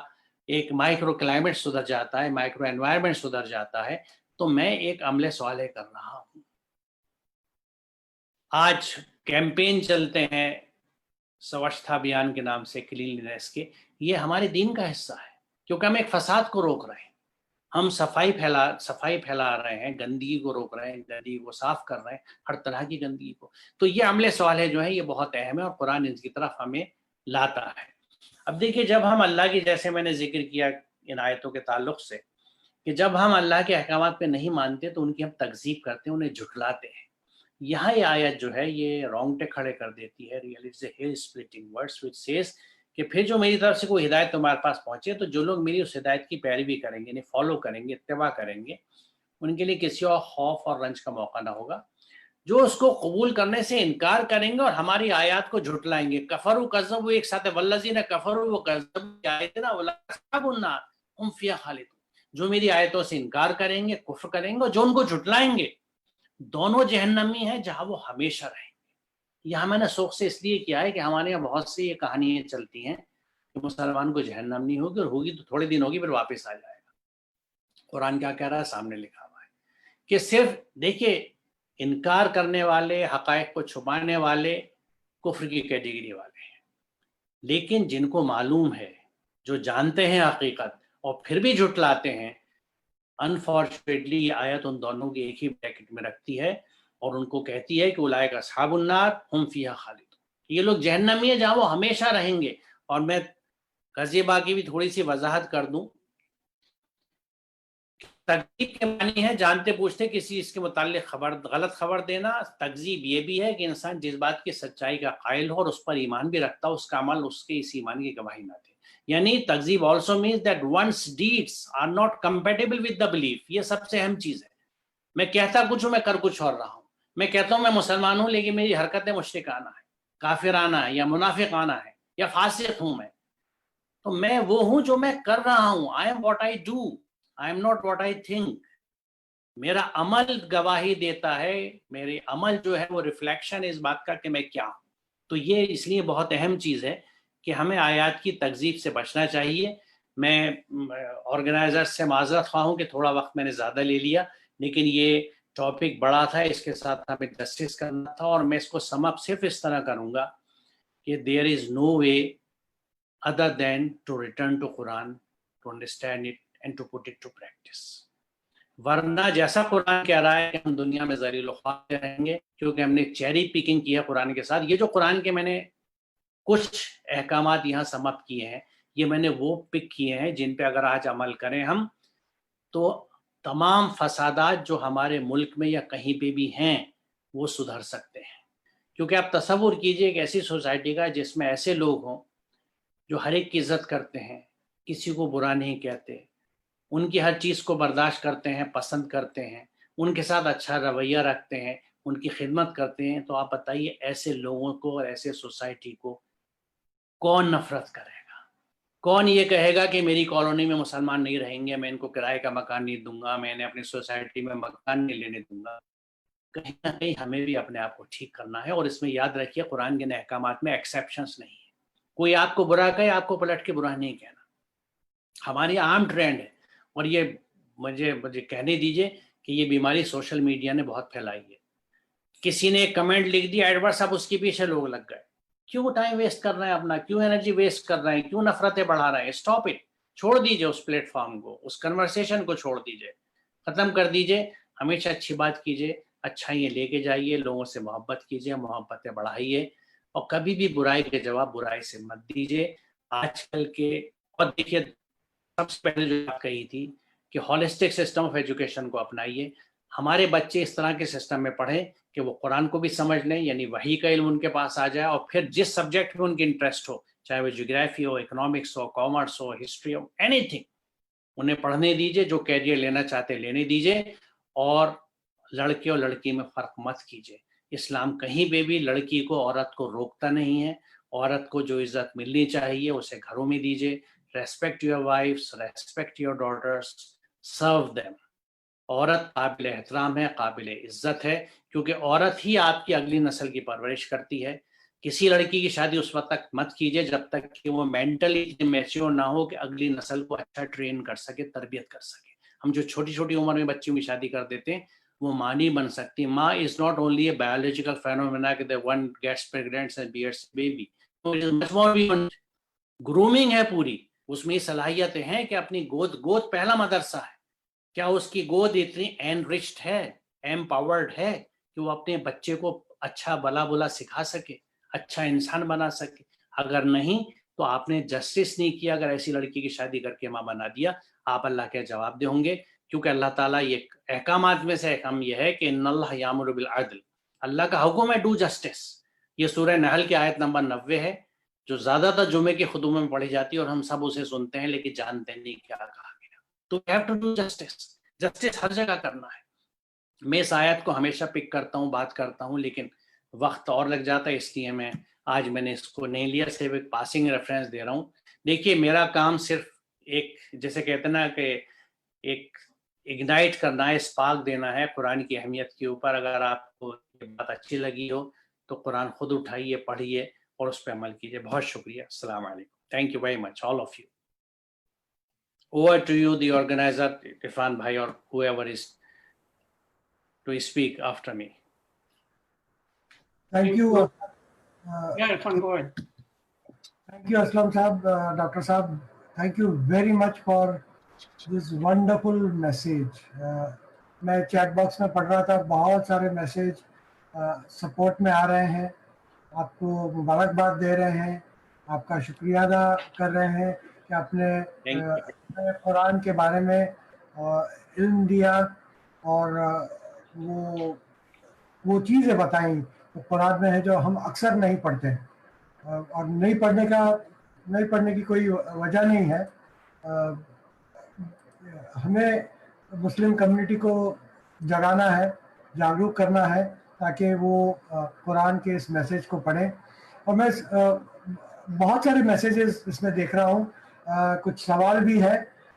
ایک مائکرو کلائمیٹ سدھر جاتا ہے، مائکرو انوائرمنٹ سدھر جاتا ہے، تو میں ایک عمل صالح کر رہا ہوں۔ آج کیمپین چلتے ہیں سوچھتا ابھیان کے نام سے، کلیننس کے، یہ ہمارے دین کا حصہ ہے، کیونکہ ہم ایک فساد کو روک رہے ہیں، ہم صفائی پھیلا رہے ہیں، گندگی کو روک رہے ہیں، گندگی کو صاف کر رہے ہیں، ہر طرح کی گندگی کو۔ تو یہ عمل صالح جو ہے یہ بہت اہم ہے اور قرآن اس کی طرف ہمیں لاتا ہے۔ اب دیکھیے، جب ہم اللہ کی، جیسے میں نے ذکر کیا ان آیتوں کے تعلق سے، کہ جب ہم اللہ کے احکامات پہ نہیں مانتے تو ان کی ہم تکذیب کرتے ہیں، انہیں جھٹلاتے ہیں۔ یہاں یہ آیت جو ہے یہ رونگٹے کھڑے کر دیتی ہے، really it's a hell splitting words which says کہ پھر جو میری طرف سے کوئی ہدایت تمہارے پاس پہنچے تو جو لوگ میری اس ہدایت کی پیروی کریں گے، یعنی فالو کریں گے، اتباع کریں گے، ان کے لیے کسی اور خوف اور رنج کا موقع نہ ہوگا۔ جو اس کو قبول کرنے سے انکار کریں گے اور ہماری آیات کو جھٹلائیں گے، کفروا کذبوا، ایک ساتھ والذین کفروا وکذبوا بآیاتنا اولئک اصحاب النار هم فیہا خالدون۔ جو میری آیتوں سے انکار کریں گے، کفر کریں گے، اور جو ان کو جھٹلائیں گے، دونوں جہنمی ہیں جہاں وہ ہمیشہ رہیں گے۔ یہاں میں نے سوق سے اس لیے کیا ہے کہ ہمارے یہاں بہت سی یہ کہانیاں چلتی ہیں کہ مسلمان کو جہنم نہیں ہوگی، اور ہوگی تو تھوڑے دن ہوگی پھر واپس آ جائے گا۔ قرآن کیا کہہ رہا ہے؟ سامنے لکھا ہوا ہے کہ صرف دیکھیے، انکار کرنے والے، حقائق کو چھپانے والے کفر کی کیٹیگری والے ہیں، لیکن جن کو معلوم ہے، جو جانتے ہیں حقیقت اور پھر بھی جھٹلاتے ہیں، انفارچونیٹلی یہ آیت ان دونوں کی ایک ہی بریکٹ میں رکھتی ہے اور ان کو کہتی ہے کہ اولئک اصحاب النار ہم فیہا خالدون، یہ لوگ جہنمی ہیں جہاں وہ ہمیشہ رہیں گے۔ اور میں غزیبہ کی بھی تھوڑی سی وضاحت کر دوں، تکذیب کے معنی ہے جانتے پوچھتے کسی اس کے متعلق غلط خبر دینا۔ تکذیب یہ بھی ہے کہ انسان جس بات کی سچائی کا قائل ہو اور اس پر ایمان بھی رکھتا ہو، اس کا عمل اس کے اس ایمان کی گواہی نہ دے۔ یعنی تکذیب also means that one's deeds are not compatible with the belief۔ یہ سب سے اہم چیز ہے۔ میں کہتا کچھ ہوں، میں کر کچھ اور رہا ہوں۔ میں کہتا ہوں میں مسلمان ہوں لیکن میری حرکتیں مشرکانہ ہیں، کافرانہ ہے یا منافقانہ ہے یا فاسق ہوں میں، تو میں وہ ہوں جو میں کر رہا ہوں۔ I am what I do, I am not what I think۔ میرا عمل گواہی دیتا ہے، میرے عمل جو ہے وہ ریفلیکشن ہے اس بات کا کہ میں کیا ہوں۔ تو یہ اس لیے بہت اہم چیز ہے کہ ہمیں آیات کی تکذیب سے بچنا چاہیے۔ میں آرگنائزر سے معذرت خواہ ہوں کہ تھوڑا وقت میں نے زیادہ لے لیا، لیکن یہ ٹاپک بڑا تھا، اس کے ساتھ ہمیں جسٹس کرنا تھا، اور میں اس کو سم اپ صرف اس طرح کروں گا کہ there is no way other than to return to Quran, to understand it and to put it to practice۔ ورنہ جیسا قرآن کہہ رہا ہے کہ ہم دنیا میں ذلیل و خوار رہیں گے، کیونکہ ہم نے چیری پیکنگ کی ہے قرآن کے ساتھ۔ یہ جو قرآن کے میں نے کچھ احکامات یہاں سم اپ کیے ہیں، یہ میں نے وہ پک کیے ہیں جن پہ اگر آج عمل کریں ہم، تو تمام فسادات جو ہمارے ملک میں یا کہیں پہ بھی ہیں وہ سدھر سکتے ہیں۔ کیونکہ آپ تصور کیجئے ایک ایسی سوسائٹی کا جس میں ایسے لوگ ہوں جو ہر ایک کی عزت کرتے ہیں، کسی کو برا نہیں کہتے، ان کی ہر چیز کو برداشت کرتے ہیں، پسند کرتے ہیں، ان کے ساتھ اچھا رویہ رکھتے ہیں، ان کی خدمت کرتے ہیں، تو آپ بتائیے ایسے لوگوں کو اور ایسے سوسائٹی کو کون نفرت کرے گا؟ کون یہ کہے گا کہ میری کالونی میں مسلمان نہیں رہیں گے، میں ان کو کرائے کا مکان نہیں دوں گا، میں انہیں اپنی سوسائٹی میں مکان نہیں لینے دوں گا؟ کہیں نہ کہیں ہمیں بھی اپنے آپ کو ٹھیک کرنا ہے، اور اس میں یاد رکھیے قرآن کے احکامات میں ایکسیپشنز نہیں ہیں۔ کوئی آپ کو برا کہے، آپ کو پلٹ کے برا نہیں کہنا۔ ہماری عام ٹرینڈ ہے، اور یہ مجھے کہنے دیجئے کہ یہ بیماری سوشل میڈیا نے بہت پھیلائی ہے۔ کسی نے ایک کمنٹ لکھ دیا ایڈورس، اب اس کے پیچھے لوگ لگ گئے۔ کیوں ٹائم ویسٹ کر رہے ہیں اپنا؟ کیوں انرجی ویسٹ کر رہے ہیں؟ کیوں نفرتیں بڑھا رہے ہیں؟ اسٹاپ اٹ، چھوڑ دیجئے اس پلیٹ فارم کو، اس کنورسیشن کو چھوڑ دیجئے، ختم کر دیجئے۔ ہمیشہ اچھی بات کیجئے، اچھائیاں لے کے جائیے، لوگوں سے محبت کیجئے، محبتیں بڑھائیے، اور کبھی بھی برائی کے جواب برائی سے مت دیجئے۔ آج کل کے، اور دیکھیے سب سے پہلے جو بات کہی تھی کہ ہولسٹک سسٹم آف ایجوکیشن کو اپنائیے۔ ہمارے بچے اس طرح کے سسٹم میں پڑھیں کہ وہ قرآن کو بھی سمجھ لیں، یعنی وحی کا علم ان کے پاس آ جائے، اور پھر جس سبجیکٹ میں ان کی انٹرسٹ ہو، چاہے وہ جیوگرافی ہو، اکنامکس ہو، کامرس ہو، ہسٹری ہو، اینی تھنگ، انہیں پڑھنے دیجئے۔ جو کیریئر لینا چاہتے لینے دیجئے، اور لڑکے اور لڑکی میں فرق مت کیجئے۔ اسلام کہیں پہ بھی لڑکی کو، عورت کو روکتا نہیں ہے۔ عورت کو جو عزت ملنی چاہیے اسے گھروں میں دیجئے۔ Respect your wives, respect your daughters, serve them۔ عورت قابل احترام ہے, قابل عزت ہے, کیونکہ عورت ہی آپ کی اگلی نسل کی پرورش کرتی ہے. کسی لڑکی کی شادی اس وقت تک مت کیجیے جب تک کہ وہ مینٹلی میچور نہ ہو کہ اگلی نسل کو اچھا ٹرین کر سکے, تربیت کر سکے. ہم جو چھوٹی چھوٹی عمر میں بچیوں کی شادی کر دیتے ہیں وہ ماں نہیں بن سکتی. ماں is not only a biological phenomena that one gets pregnant and bears baby. Grooming ہے پوری, اس میں صلاحیتیں ہیں کہ اپنی گود پہلا مدرسہ ہے. کیا اس کی گود اتنی انرچڈ ہے, ایمپاورڈ ہے کہ وہ اپنے بچے کو اچھا بلا بلا سکھا سکے, اچھا انسان بنا سکے؟ اگر نہیں تو آپ نے جسٹس نہیں کیا اگر ایسی لڑکی کی شادی کر کے ماں بنا دیا. آپ اللہ کے جواب دے ہوں گے, کیونکہ اللہ تعالیٰ یہ احکامات میں سے احکام یہ ہے کہ ان اللہ یامر بالعدل, اللہ کا حکم ہے ڈو جسٹس. یہ سورہ نحل کی آیت نمبر 90 ہے, جو زیادہ تر جمعے کے خطبوں میں پڑھی جاتی ہے اور ہم سب اسے سنتے ہیں لیکن جانتے نہیں کیا کہا گیا. تو we have to do justice. Justice ہر جگہ کرنا ہے. میں اس آیت کو ہمیشہ پک کرتا ہوں, بات کرتا ہوں, لیکن وقت اور لگ جاتا ہے, اس لیے آج میں نے اس کو نہیں لیا, صرف ایک پاسنگ ریفرنس دے رہا ہوں. دیکھیے میرا کام صرف ایک جیسے کہتے ہیں نا کہ ایک اگنائٹ کرنا ہے, اسپارک دینا ہے قرآن کی اہمیت کے اوپر. اگر آپ کو یہ بات اچھی لگی ہو تو قرآن خود اٹھائیے, پڑھیے اور اس پہ عمل کیجیے. بہت شکریہ. السلام علیکم. Thank you very much all of you. Over to you, the organizer, Irfan bhai, or whoever is to speak after me. Thank you. Yeah, Irfan, go ahead. Thank you, Aslam Saab, Dr. Saab. Thank you very much for this wonderful message. میں chat box میں پڑھ رہا تھا, بہت سارے message support میں آ رہے ہیں, آپ کو مبارکباد دے رہے ہیں, آپ کا شکریہ ادا کر رہے ہیں کہ آپ نے قرآن کے بارے میں علم دیا اور وہ چیزیں بتائیں جو قرآن میں ہے جو ہم اکثر نہیں پڑھتے, اور نہیں پڑھنے کی کوئی وجہ نہیں ہے. ہمیں مسلم کمیونٹی کو جگانا ہے, جاگروک کرنا ہے تاکہ وہ قرآن کے اس میسیج کو پڑھیں. اور میں بہت سارے میسیجز اس میں دیکھ رہا ہوں, کچھ سوال بھی ہے.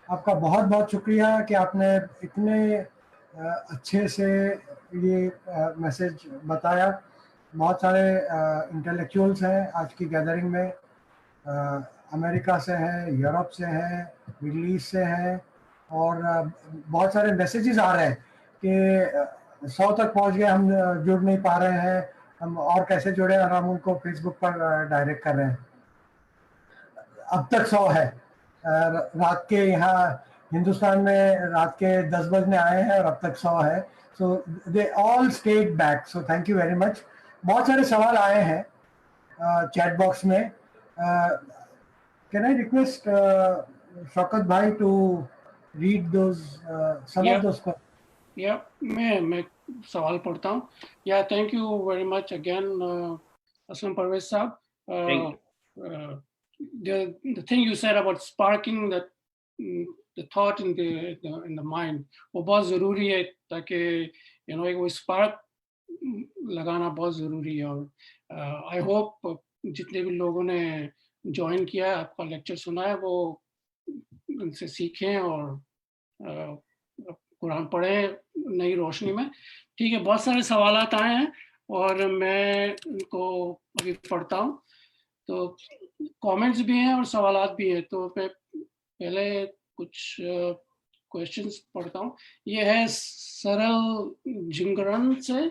آپ کا بہت بہت شکریہ کہ آپ نے اتنے اچھے سے یہ میسیج بتایا. بہت سارے انٹلیکچوئلس ہیں آج کی گیدرنگ میں, امریکہ سے ہیں, یورپ سے ہیں, مڈل ایسٹ سے ہیں, اور بہت سارے میسیجز آ رہے ہیں کہ 100 تک پہنچ گئے, ہم جڑ نہیں پا رہے ہیں, ہم اور کیسے جڑے, اور ہم ان کو فیس بک پر ڈائریکٹ کر رہے ہیں. اب تک 100 ہے. رات کے یہاں ہندوستان میں رات کے 10 بجنے آئے ہیں اور اب تک 100 ہے. So they all stayed back. So thank you very much. بہت سارے سوال آئے ہیں چیٹ باکس میں. کین آئی ریکویسٹ شوکت بھائی to read those some of those questions. Yeah, میں سوال پڑھتا ہوں. Yeah, thank you very much again, Aslam Parvez Saab. The thing you said about sparking the thought in the mind, وہ بہت ضروری ہے تاکہ ایک وہ spark لگانا بہت ضروری ہے. اور I hope جتنے بھی لوگوں نے جوائن کیا ہے, آپ کا لیکچر سنا ہے, وہ ان سے سیکھیں اور قرآن پڑھیں نئی روشنی میں. ٹھیک ہے, بہت سارے سوالات آئے ہیں اور میں ان کو ابھی پڑھتا ہوں. تو کامنٹس بھی ہیں اور سوالات بھی ہیں, تو میں پہلے کچھ کویشچنس پڑھتا ہوں. یہ ہے سرل جنگرن سے,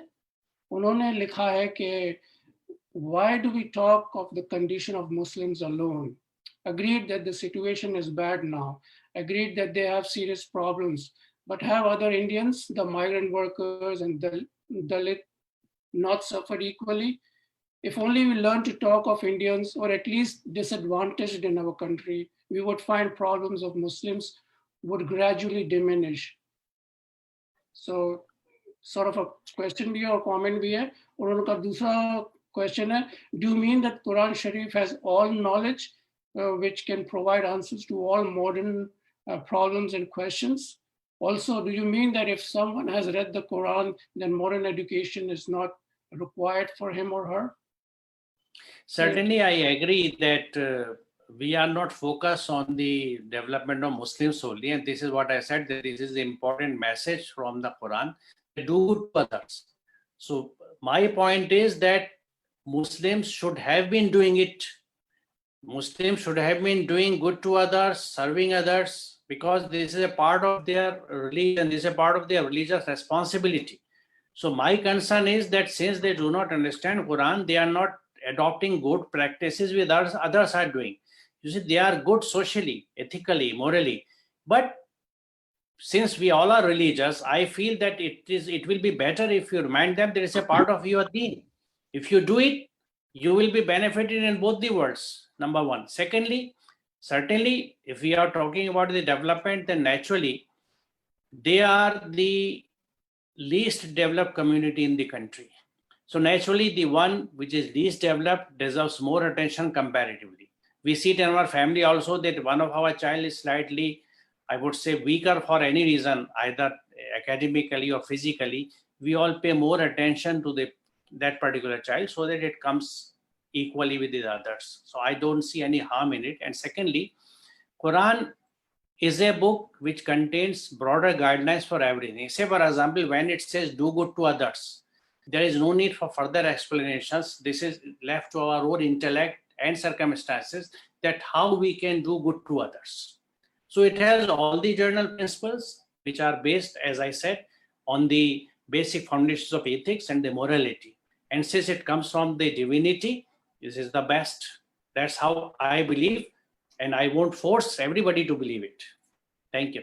انہوں نے لکھا ہے کہ why do we talk of the condition of Muslims alone? Agreed that the situation is bad now. Agreed that they have serious problems. But have other Indians, the migrant workers and the Dalit, not suffered equally? If only we learn to talk of Indians, or at least disadvantaged in our country, we would find problems of Muslims would gradually diminish. So, sort of a question bhi hai aur comment bhi hai. Aur unka dusra question hai, do you mean that Quran Sharif has all knowledge which can provide answers to all modern problems and questions? Also, do you mean that if someone has read the Quran, then modern education is not required for him or her? Certainly, I agree that we are not focused on the development of Muslims only, and this is what I said, that this is the important message from the Quran, do good to others. So my point is that Muslims should have been doing it. Muslims should have been doing good to others, serving others, because this is a part of their religion, this is a part of their religious responsibility. So my concern is that since they do not understand Quran, they are not adopting good practices which others are doing. You see, they are good socially, ethically, morally, but since we all are religious, I feel that it will be better if you remind them that it's a part of your deen. If you do it, you will be benefited in both the worlds, number one. Secondly, certainly, if we are talking about the development, then naturally, they are the least developed community in the country. So naturally, the one which is least developed deserves more attention comparatively. We see it in our family also that one of our child is slightly, I would say, weaker for any reason, either academically or physically. We all pay more attention to that particular child so that it comes equally with the others. So I don't see any harm in it. And secondly, Quran is a book which contains broader guidelines for everything. Say, for example, when it says do good to others, there is no need for further explanations. This is left to our own intellect and circumstances that how we can do good to others. So it has all the general principles which are based, as I said, on the basic foundations of ethics and the morality. And since it comes from the divinity, this is the best. That's how I believe, and I won't force everybody to believe it. Thank you.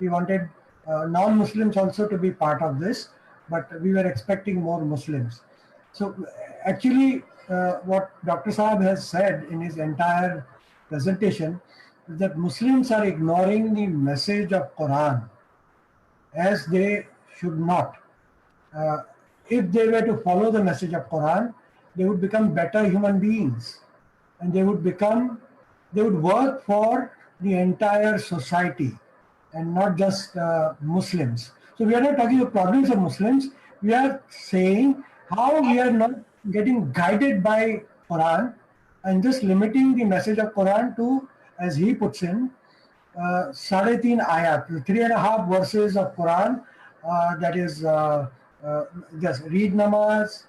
We wanted non-Muslims also to be part of this, but we were expecting more Muslims. So actually what Dr. Saab has said in his entire presentation is that Muslims are ignoring the message of Quran, as they should not. If they were to follow the message of Quran, they would become better human beings, and they would work for the entire society and not just Muslims. So we are not talking about problems of Muslims. We are saying how we are not getting guided by Quran and just limiting the message of Quran to, as he puts in, 3.5 ayat, 3.5 verses of Quran, that is just read namaz,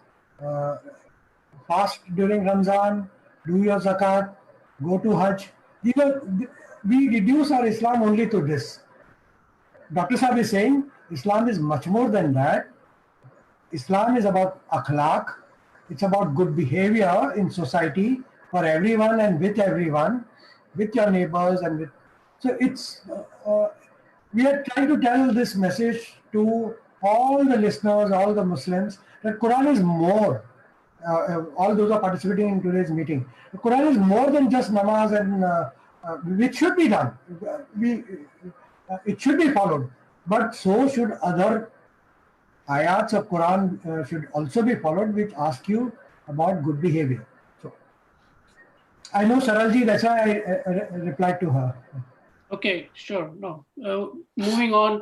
fast during Ramzan, do your zakat, go to Hajj. We reduce our Islam only to this. Dr. Saab is saying Islam is much more than that. Islam is about akhlaq. It's about good behavior in society for everyone and with everyone, with your neighbors and with. So it's we are trying to tell this message to all the listeners, all the Muslims, that Quran is more. All those are participating in today's meeting. The Quran is more than just namaz, and which should be done. It should be followed, but so should other ayats of Quran should also be followed, which ask you about good behavior. So I know Saralji, that's why I replied to her. Okay, sure. No, moving on.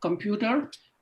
computer.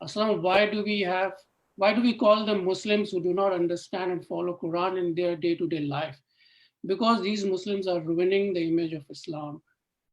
Aslam, why do we call them Muslims who do not understand and follow Quran in their day-to-day life? Because these Muslims are ruining the image of Islam.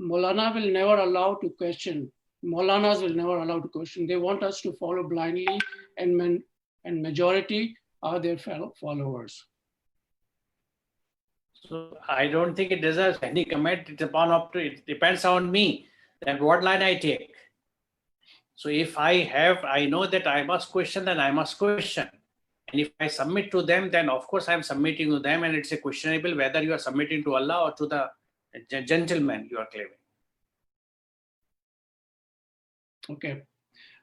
Maulana will never allow to question. Maulanas will never allow to question. They want us to follow blindly, and majority are their fellow followers. So I don't think it deserves any comment. It depends on me that what line I take. So if I know that I must question, then I must question. And if I submit to them, then of course I'm submitting to them, and it's a questionable whether you are submitting to Allah or to the gentleman you are claiming. Okay.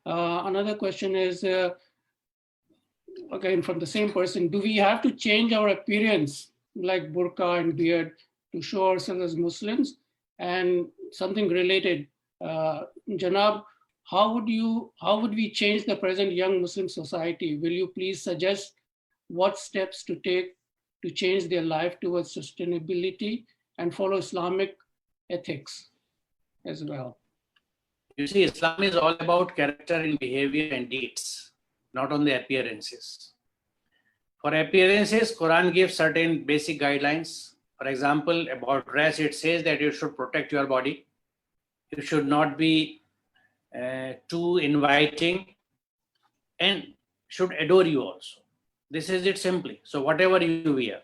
Another question is, again from the same person, do we have to change our appearance like burqa and beard to show ourselves as Muslims? And something related, Janab, how would we change the present young Muslim society? Will you please suggest what steps to take to change their life towards sustainability and follow Islamic ethics as well? You see, Islam is all about character and behavior and deeds, not only appearances. For appearances, Quran gives certain basic guidelines. For example, about dress, it says that you should protect your body. You should not be too inviting and should adore you also. This is it simply. So whatever you wear.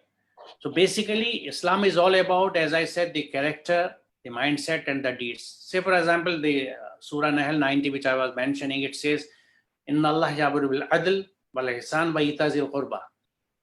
So basically, Islam is all about, as I said, the character, the mindset and the deeds. Say for example, the Surah Nahl 90, which I was mentioning, it says, Inna Allah ya'muru bil adl wal ihsan wa ita'i zil qurba.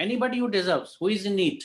Anybody who deserves, who is in need.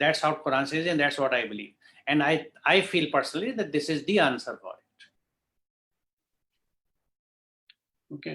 That's how Quran says, and that's what I believe. And I feel personally that this is the answer for it. Okay.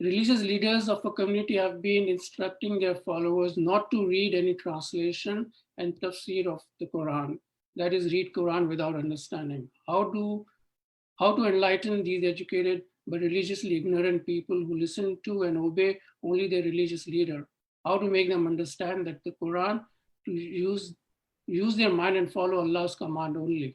religious leaders of a community have been instructing their followers not to read any translation and tafsir of the Quran. that is read Quran without understanding. How to enlighten these educated but religiously ignorant people who listen to and obey only their religious leader? How to make them understand that the Quran to use their mind and follow Allah's command only?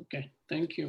Okay, thank you.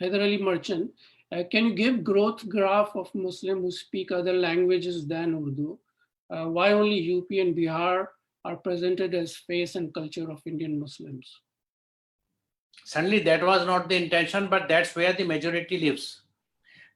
Heather Ali Merchant, can you give growth graph of Muslim who speak other languages than Urdu? Why only UP and Bihar are presented as face and culture of Indian Muslims? Certainly that was not the intention, but that's where the majority lives.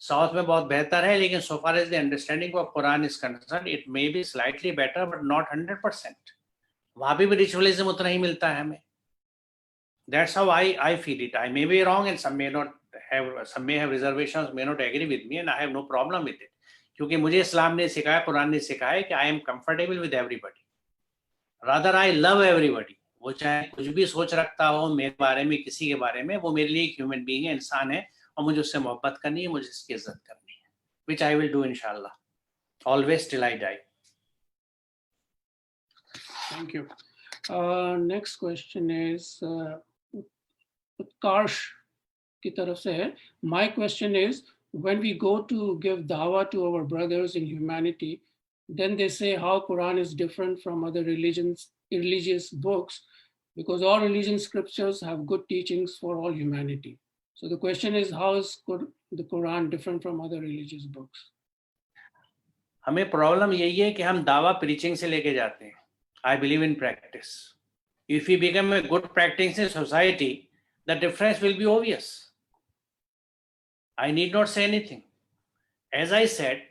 South میں بہت بہتر ہے, لیکن so far as the understanding of Quran is concerned, it may be slightly better but not 100%. وہاں بھی ریچولزم اتنا ہی ملتا ہے ہمیں. That's how I feel it. I may be wrong and some may have reservations, may not agree with me, and I have no problem with it. کیونکہ مجھے اسلام نے سکھایا, قرآن نے سکھایا کہ I am comfortable with everybody. Rather I love everybody. وہ چاہے کچھ بھی سوچ رکھتا ہو میرے بارے میں, کسی کے بارے میں, وہ میرے لیے ایک ہیومن بینگ ہے, انسان ہے, اور مجھے اس سے محبت کرنی ہے, مجھے اس کی عزت کرنی ہے, which I will do inshallah, always till I die. Thank you. Next question is Utkarsh کی طرف سے ہے. My question is, when we go to give dawah to our brothers in humanity, then they say how Quran is different from other religious books, because all religion scriptures have good teachings for all humanity. So the question is, how is the Quran different from other religious books? ہمیں problem یہی ہے کہ ہم دعویٰ preaching سے لے کے جاتے ہیں. I believe in practice. If we become a good practicing society, the difference will be obvious. I need not say anything. As I said,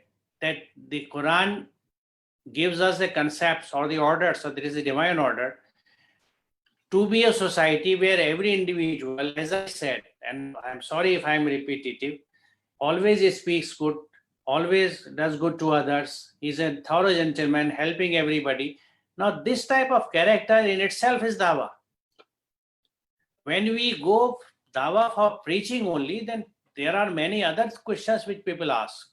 that the Quran gives us the concepts or the orders, so there is a divine order, to be a society where every individual, as I said, and I'm sorry if I'm repetitive, always speaks good, always does good to others, he's a thorough gentleman, helping everybody. Now this type of character in itself is dawah. When we go dawah for preaching only, then there are many other questions which people ask.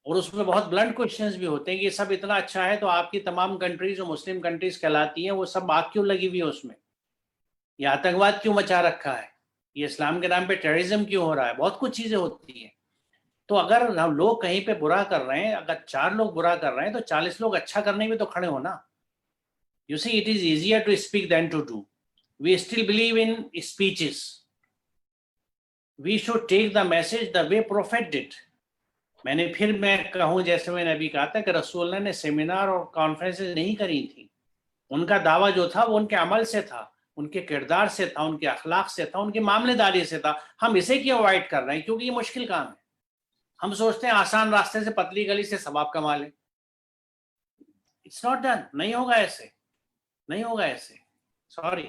اور اس میں بہت blunt questions بھی ہوتے ہیں کہ یہ سب اتنا اچھا ہے تو آپ کی تمام کنٹریز جو مسلم کنٹریز کہلاتی ہیں وہ سب آگ کیوں لگی ہوئی ہے اس میں, یہ آتنکواد کیوں مچا رکھا ہے, یہ اسلام کے نام پہ ٹیررزم کیوں ہو رہا ہے, بہت کچھ چیزیں ہوتی ہیں. تو اگر ہم لوگ کہیں پہ برا کر رہے ہیں, اگر 4 لوگ برا کر رہے ہیں تو 40 لوگ اچھا کرنے میں تو کھڑے ہو نا. You see, it is easier to speak than to do. We still believe in speeches. We should take the message the way Prophet did. میں کہوں جیسے میں نے ابھی کہا تھا کہ رسول اللہ نے سیمینار اور کانفرنسز نہیں کری تھی. ان کا دعویٰ جو تھا وہ ان کے عمل سے تھا, ان کے کردار سے تھا, ان کے اخلاق سے تھا, ان کی معاملے داری سے تھا. ہم اسے کیوں اوائڈ کر رہے ہیں؟ کیونکہ یہ مشکل کام ہے. ہم سوچتے ہیں آسان راستے سے, پتلی گلی سے ثواب کما لیں. It's not done. نہیں ہوگا ایسے, نہیں ہوگا ایسے. Sorry.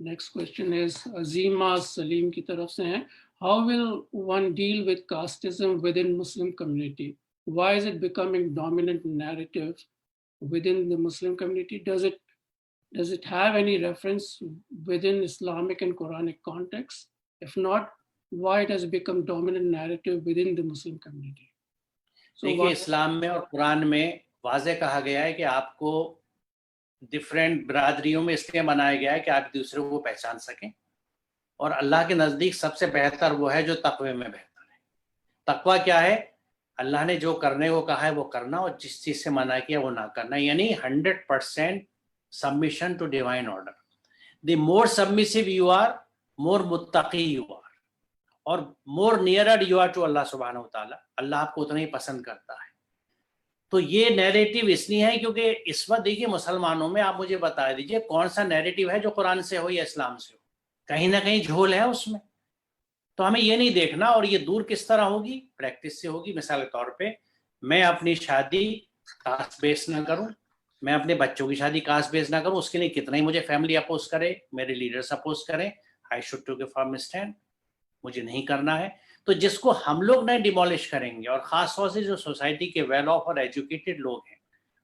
Next question is Azima Salim کی طرف سے ہیں. How will one deal with casteism within Muslim community? Why is it becoming dominant narrative within the Muslim community? Does it have any reference within Islamic and Quranic context? If not, why it has become dominant narrative within the Muslim community? دیکھیے, اسلام میں اور قرآن میں واضح کہا گیا ہے کہ آپ کو ڈفرینٹ برادریوں میں اس لیے بنایا گیا ہے کہ آپ دوسرے کو پہچان سکیں, اور اللہ کے نزدیک سب سے بہتر وہ ہے جو تقوی میں بہتر ہے. تقوی کیا ہے؟ اللہ نے جو کرنے کو کہا ہے وہ کرنا, اور جس چیز سے منع کیا وہ نہ کرنا, یعنی 100% submission to divine order. The more submissive you are, more muttaqi you are, اور more nearer you are to Allah subhanahu wa ta'ala, اللہ آپ کو اتنا ہی پسند کرتا ہے. تو یہ نیریٹیو اس لیے ہے کیونکہ اس وقت دیکھیے مسلمانوں میں, آپ مجھے بتا دیجئے کون سا نیریٹیو ہے جو قرآن سے ہو یا اسلام سے ہو؟ کہیں نہ کہیں جھول ہے اس میں. تو ہمیں یہ نہیں دیکھنا, اور یہ دور کس طرح ہوگی؟ پریکٹس سے ہوگی. مثال کے طور پہ میں اپنی شادی کاسٹ بیس نہ کروں, میں اپنے بچوں کی شادی کاسٹ بیس نہ کروں, اس کے لیے کتنا ہی مجھے فیملی اپوز کرے, میرے لیڈرز اپوز کریں, I should take a firm stand, مجھے نہیں کرنا ہے. تو جس کو ہم لوگ نہیں ڈیمولش کریں گے, اور خاص طور سے جو سوسائٹی کے ویل آف اور ایجوکیٹڈ لوگ ہیں,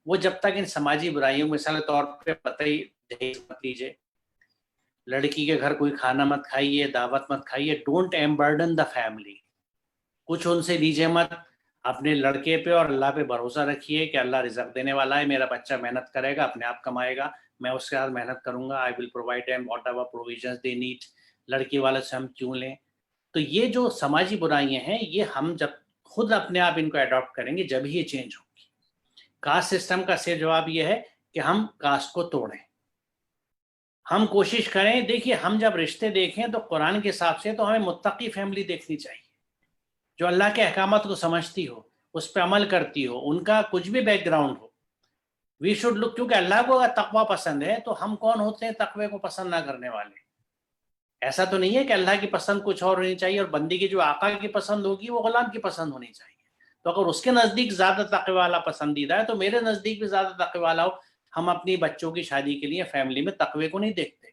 وہ جب تک ان سماجی برائیوں, مثال کے طور پہ پتہ ہی جہیز مت لیجیے, لڑکی کے گھر کوئی کھانا مت کھائیے, دعوت مت کھائیے, ڈونٹ ایمبرڈن دا فیملی. کچھ ان سے لیجیے مت, اپنے لڑکے پہ اور اللہ پہ بھروسہ رکھیے کہ اللہ رزق دینے والا ہے, میرا بچہ محنت کرے گا, اپنے آپ کمائے گا, میں اس کے ساتھ محنت کروں گا, I will provide them whatever provisions they need. لڑکی والے سے ہم کیوں لیں؟ تو یہ جو سماجی برائیاں ہیں, یہ ہم جب خود اپنے آپ ان کو اڈاپٹ کریں گے جب ہی یہ چینج ہوگی. کاسٹ سسٹم کا صحیح جواب یہ ہے کہ ہم کاسٹ کو توڑیں, ہم کوشش کریں. دیکھیے, ہم جب رشتے دیکھیں تو قرآن کے حساب سے تو ہمیں متقی فیملی دیکھنی چاہیے, جو اللہ کے احکامات کو سمجھتی ہو, اس پہ عمل کرتی ہو, ان کا کچھ بھی بیک گراؤنڈ ہو. وی شوڈ لک, کیونکہ اللہ کو اگر تقوی پسند ہے تو ہم کون ہوتے ہیں تقوی کو پسند نہ کرنے والے؟ ایسا تو نہیں ہے کہ اللہ کی پسند کچھ اور ہونی چاہیے اور بندی کی جو آقا کی پسند ہوگی وہ غلام کی پسند ہونی چاہیے. تو اگر اس کے نزدیک زیادہ تقوی والا پسندیدہ ہے تو میرے نزدیک بھی زیادہ تقوی والا ہو. ہم اپنی بچوں کی شادی کے لیے فیملی میں تقوی کو نہیں دیکھتے,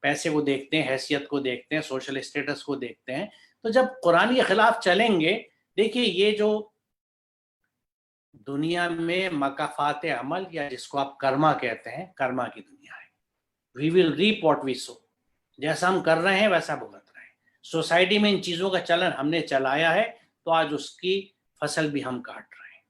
پیسے کو دیکھتے ہیں, حیثیت کو دیکھتے ہیں, سوشل اسٹیٹس کو دیکھتے ہیں. تو جب قرآن کے خلاف چلیں گے, دیکھیے یہ جو دنیا میں مکافات عمل یا جس کو آپ کرما کہتے ہیں, کرما کی دنیا ہے. وی ول ریپ واٹ وی سو, جیسا ہم کر رہے ہیں ویسا بھگت رہے ہیں. سوسائٹی میں ان چیزوں کا چلن ہم نے چلایا ہے تو آج اس کی فصل بھی ہم کاٹ رہے ہیں.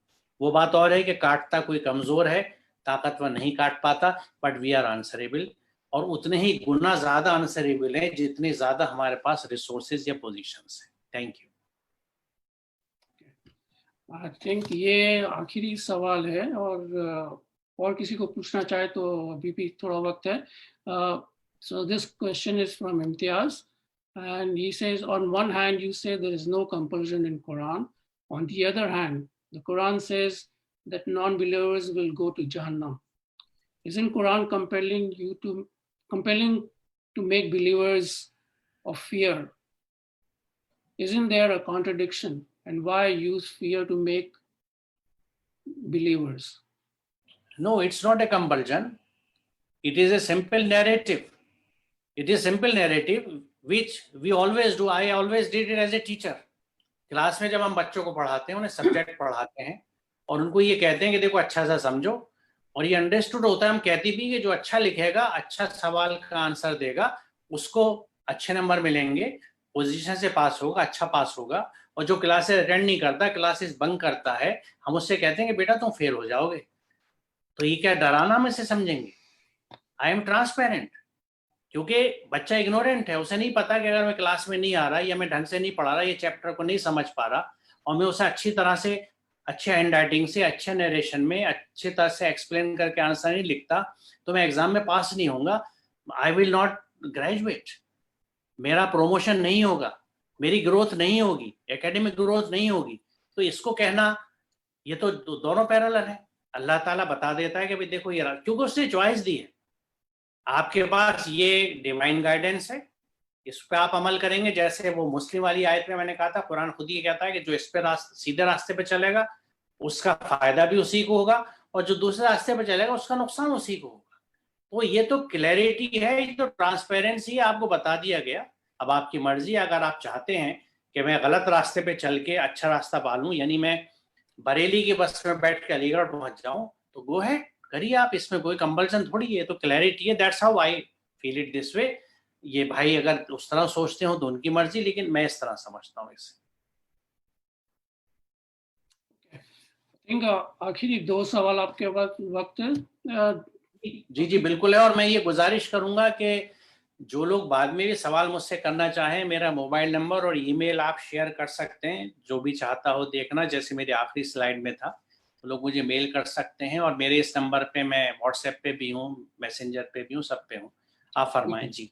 وہ بات اور ہے کہ کاٹتا کوئی کمزور ہے, طاقتور نہیں کاٹ پاتا, بٹ وی آر آنسریبل, اور اتنے ہی گنا زیادہ آنسریبل ہیں جتنے زیادہ ہمارے پاس ریسورسز یا پوزیشنز ہیں. Thank you. آئی تھنک یہ آخری سوال ہے, اور کسی کو پوچھنا چاہے تو ابھی بھی تھوڑا وقت ہے. سو this question is from Imtiaz, and he says, on one hand you say there is no compulsion in Quran, on the other hand the Quran says that non-believers will go to Jahannam. Isn't Quran compelling to make believers of fear? Isn't there a contradiction? And why use fear to make believers? No, it's not a compulsion. It is a simple narrative. It is simple narrative which we always do. I always did it as a teacher. Class میں جب ہم بچوں کو پڑھاتے ہیں, انہیں subject پڑھاتے ہیں اور ان کو یہ کہتے ہیں کہ دیکھو اچھا سا سمجھو, اور یہ انڈرسٹوڈ ہوتا ہے. ہم کہتے بھی کہ جو اچھا لکھے گا, اچھا سوال کا آنسر دے گا, اس کو اچھے نمبر ملیں گے, پوزیشن سے پاس ہوگا, اچھا پاس ہوگا. اور جو کلاسز اٹینڈ نہیں کرتا, کلاسز بنک کرتا ہے, ہم اس سے کہتے ہیں کہ بیٹا تم فیل ہو جاؤ گے. تو یہ کیا ڈرانا ہم اسے سمجھیں گے؟ I am transparent. کیونکہ بچہ اگنورینٹ ہے, اسے نہیں پتا کہ اگر میں کلاس میں نہیں آ رہا یا میں ڈھنگ سے نہیں پڑھا رہا, یہ چیپٹر کو نہیں سمجھ پا رہا, اور میں اسے اچھی طرح سے, اچھے ہینڈ رائٹنگ سے, اچھے نیریشن میں اچھی طرح سے ایکسپلین کر کے آنسر نہیں لکھتا, تو میں ایگزام میں پاس نہیں ہوں گا. آئی ول ناٹ گریجویٹ, میرا پروموشن نہیں ہوگا, میری گروتھ نہیں ہوگی, اکیڈمک گروتھ نہیں ہوگی. تو اس کو کہنا, یہ تو دونوں پیرالل ہیں. اللہ تعالیٰ بتا دیتا ہے کہ بھائی دیکھو یہ, کیونکہ اس نے چوائس دی ہے, آپ کے پاس یہ ڈیوائن گائیڈنس ہے, اس پہ آپ عمل کریں گے. جیسے وہ مسلم والی آیت میں نے کہا تھا, قرآن خود یہ کہتا ہے کہ جو اس پہ سیدھے راستے پہ چلے گا اس کا فائدہ بھی اسی کو ہوگا, اور جو دوسرے راستے پہ چلے گا اس کا نقصان اسی کو ہوگا. تو یہ تو کلیئرٹی ہے, یہ تو ٹرانسپیرنسی آپ کو بتا دیا گیا. اب آپ کی مرضی, اگر آپ چاہتے ہیں کہ میں غلط راستے پہ چل کے اچھا راستہ پالوں, یعنی میں بریلی کی بس میں بیٹھ کے علی گڑھ پہنچ جاؤں, تو گو ہے کریے آپ, اس میں کوئی کمپلشن تھوڑی ہے. تو کلیئرٹی ہے, that's how I feel it this way. یہ بھائی اگر اس طرح سوچتے ہوں تو ان کی مرضی, لیکن میں اس طرح سمجھتا ہوں اسے. آخری 2 سوال آپ کے وقت ہے. جی بالکل ہے, اور میں یہ گزارش کروں گا کہ جو لوگ بعد میں بھی سوال مجھ سے کرنا چاہیں, میرا موبائل نمبر اور ای میل آپ شیئر کر سکتے ہیں. جو بھی چاہتا ہو دیکھنا, جیسے میری آخری سلائیڈ میں تھا, لوگ مجھے میل کر سکتے ہیں, اور میرے اس نمبر پہ میں واٹس ایپ پہ بھی ہوں, میسنجر پہ بھی ہوں, سب پہ ہوں. آپ فرمائیں. جی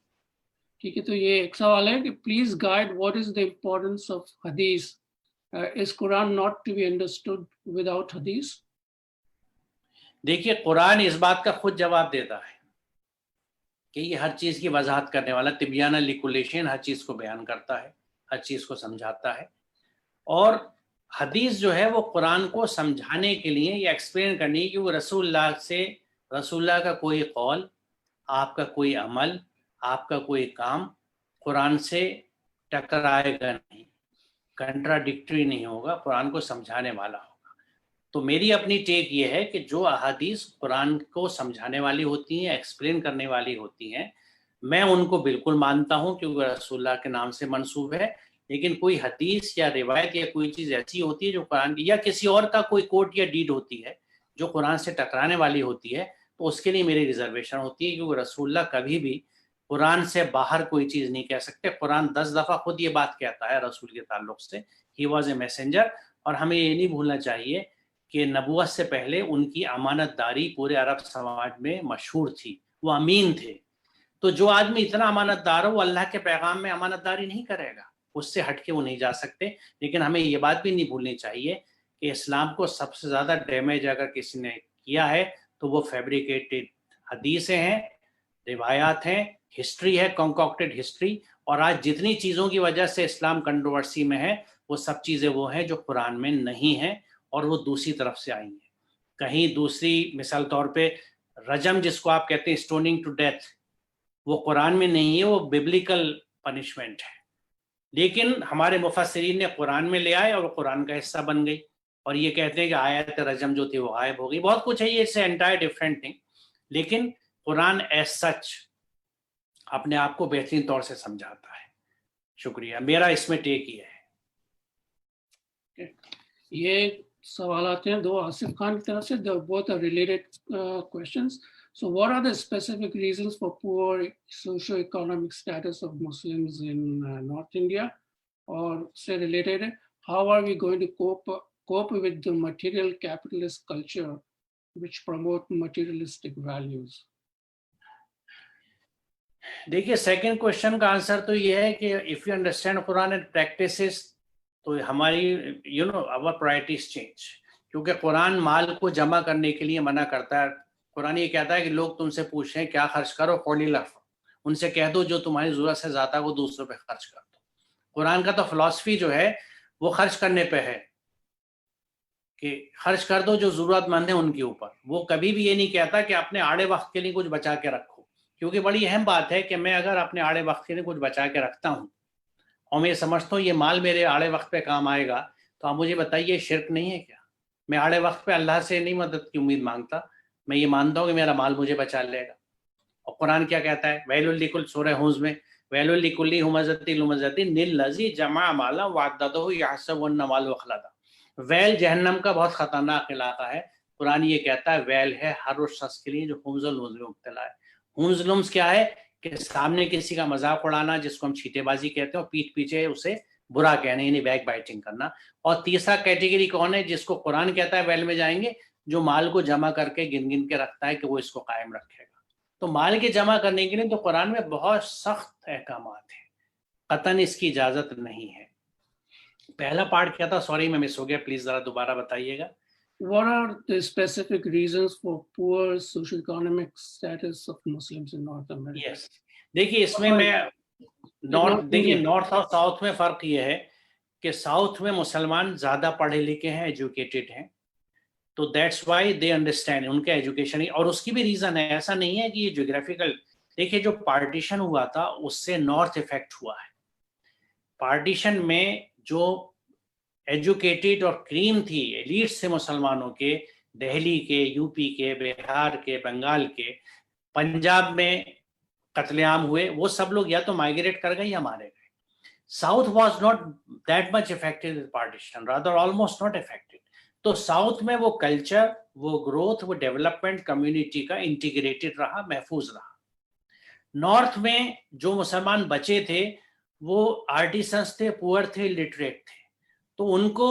ٹھیک ہے. تو یہ ایک سوال ہے کہ please guide what is the importance of hadith. Is Quran not to be understood without hadith? دیکھیے, قرآن اس بات کا خود جواب دیتا ہے کہ یہ ہر چیز کی وضاحت کرنے والا, تبیانہ لکل شیء, ہر چیز کو بیان کرتا ہے, ہر چیز کو سمجھاتا ہے. اور حدیث جو ہے وہ قرآن کو سمجھانے کے لیے یا ایکسپلین کرنے کی, وہ رسول اللہ کا کوئی قول, آپ کا کوئی عمل, آپ کا کوئی کام قرآن سے ٹکرائے گا نہیں, کنٹراڈکٹری نہیں ہوگا, قرآن کو سمجھانے والا ہوگا. تو میری اپنی ٹیک یہ ہے کہ جو احادیث قرآن کو سمجھانے والی ہوتی ہیں, ایکسپلین کرنے والی ہوتی ہیں, میں ان کو بالکل مانتا ہوں کیونکہ رسول اللہ کے نام سے منسوب ہے. لیکن کوئی حدیث یا روایت یا کوئی چیز ایسی ہوتی ہے جو قرآن کی یا کسی اور کا کوئی کوٹ یا ڈیڈ ہوتی ہے جو قرآن سے ٹکرانے والی ہوتی ہے, تو اس کے لیے میری ریزرویشن ہوتی ہے, کیونکہ رسول اللہ کبھی بھی قرآن سے باہر کوئی چیز نہیں کہہ سکتے. قرآن 10 دفعہ خود یہ بات کہتا ہے رسول کے تعلق سے, ہی واز اے میسنجر. اور ہمیں یہ نہیں بھولنا چاہیے کہ نبوت سے پہلے ان کی امانت داری پورے عرب سماج میں مشہور تھی, وہ امین تھے. تو جو آدمی اتنا امانت دار ہو, وہ اللہ کے پیغام میں امانت داری نہیں کرے گا, اس سے ہٹ کے وہ نہیں جا سکتے. لیکن ہمیں یہ بات بھی نہیں بھولنی چاہیے کہ اسلام کو سب سے زیادہ ڈیمیج اگر کسی نے کیا ہے تو وہ فیبریکیٹڈ حدیثیں ہیں, روایات ہیں, ہسٹری ہے, کنکاکٹڈ ہسٹری. اور آج جتنی چیزوں کی وجہ سے اسلام کنٹروورسی میں ہے وہ سب چیزیں وہ ہیں جو قرآن میں نہیں ہیں اور وہ دوسری طرف سے آئی ہیں. کہیں دوسری مثال طور پہ رجم جس کو آپ کہتے ہیں اسٹوننگ ٹو ڈیتھ، وہ قرآن میں نہیں ہے، وہ ببلیکل پنشمنٹ ہے، لیکن ہمارے مفسرین نے قرآن میں لے آئے اور وہ قرآن کا حصہ بن گئی، اور یہ کہتے ہیں کہ آیت رجم جو تھی وہ غائب ہو گئی. بہت کچھ ہے، یہ اس سے انٹائر ڈفرینٹ تھنگ، لیکن قرآن ایز سچ اپنے آپ کو بہترین طور سے سمجھاتا ہے. شکریہ، میرا اس میں ٹیک یہ ہے. یہ سوالات ہیں دو آصف خان کی طرف سے، both are related questions. So what are the specific reasons for poor socio-economic status of Muslims in North India? اور سے related ہے, how are we going to cope with the material capitalist culture which promote materialistic values? دیکھیے second question کا answer تو یہ ہے کہ if you understand Quran and practices تو ہماری our priorities change. کیونکہ قرآن مال کو جمع کرنے کے لیے منع کرتا ہے. قرآن یہ کہتا ہے کہ لوگ تم سے پوچھ رہے ہیں کیا خرچ کرو، قولی لف، ان سے کہہ دو جو تمہاری ضرورت سے زیادہ وہ دوسروں پہ خرچ کر دو. قرآن کا تو فلسفی جو ہے وہ خرچ کرنے پہ ہے کہ خرچ کر دو جو ضرورت مند ہے ان کے اوپر. وہ کبھی بھی یہ نہیں کہتا کہ اپنے آڑے وقت کے لیے کچھ بچا کے رکھو، کیونکہ بڑی اہم بات ہے کہ میں اگر اپنے آڑے وقت کے لیے کچھ بچا کے رکھتا ہوں اور میں یہ سمجھتا ہوں یہ مال میرے آڑے وقت پہ کام آئے گا، تو آپ مجھے بتائیے شرک نہیں ہے کیا؟ میں آڑے وقت پہ اللہ سے نہیں مدد کی امید مانگتا، میں یہ مانتا ہوں کہ میرا مال مجھے بچا لے گا. اور قرآن کیا کہتا ہے؟ ویل لکل، سورہ حوض میں، ویل لکل ہمزۃ لمزۃ للذی جمع مالا وعددہ یحسب ان مالہ اخلدا. ویل جہنم کا بہت خطرناک علاقہ ہے. قرآن یہ کہتا ہے ویل ہے ہر اس شخص کے لیے جو ہمز و لمز میں مبتلا ہے. ہمز لمز کیا ہے؟ کہ سامنے کسی کا مذاق اڑانا، جس کو ہم چھیٹے بازی کہتے ہیں، اور پیٹھ پیچھے اسے برا کہنا، یعنی بیک بائٹنگ کرنا. اور تیسرا کیٹیگری کون ہے؟ جس کو قرآن کہتا ہے ویل میں جائیں گے، جو مال کو جمع کر کے گن گن کے رکھتا ہے کہ وہ اس کو قائم رکھے گا. تو مال کے جمع کرنے کے لیے تو قرآن میں بہت سخت احکامات ہیں، قطعاً اس کی اجازت نہیں ہے. پہلا پارٹ کیا تھا؟ سوری میں مس ہو گیا، پلیز ذرا دوبارہ بتائیے گا. What are the specific reasons for poor socio-economic status of Muslims in North America? Yes. دیکھیے اس میں نارتھ اور ساؤتھ میں فرق یہ ہے کہ ساؤتھ میں مسلمان زیادہ پڑھے لکھے ہیں، ایجوکیٹڈ ہیں، تو دیٹس وائی دے انڈرسٹینڈ، ان کا ایجوکیشن. اور اس کی بھی ریزن ہے، ایسا نہیں ہے کہ یہ جیوگرافیکل. دیکھیے جو پارٹیشن ہوا تھا اس سے نارتھ افیکٹ ہوا ہے. پارٹیشن میں جو ایجوکیٹڈ اور کریم تھی، ایلیٹس تھے مسلمانوں کے، دہلی کے، یو پی کے، بہار کے، بنگال کے، پنجاب میں قتل عام ہوئے، وہ سب لوگ یا تو مائگریٹ کر گئے یا مارے گئے. South was not that much affected with partition, rather almost not affected. تو ساؤتھ میں وہ کلچر، وہ گروتھ، وہ ڈیولپمنٹ کمیونٹی کا انٹیگریٹڈ رہا، محفوظ رہا. نارتھ میں جو مسلمان بچے تھے وہ آرٹیسنس تھے، پور تھے، لٹریٹ تھے، تو ان کو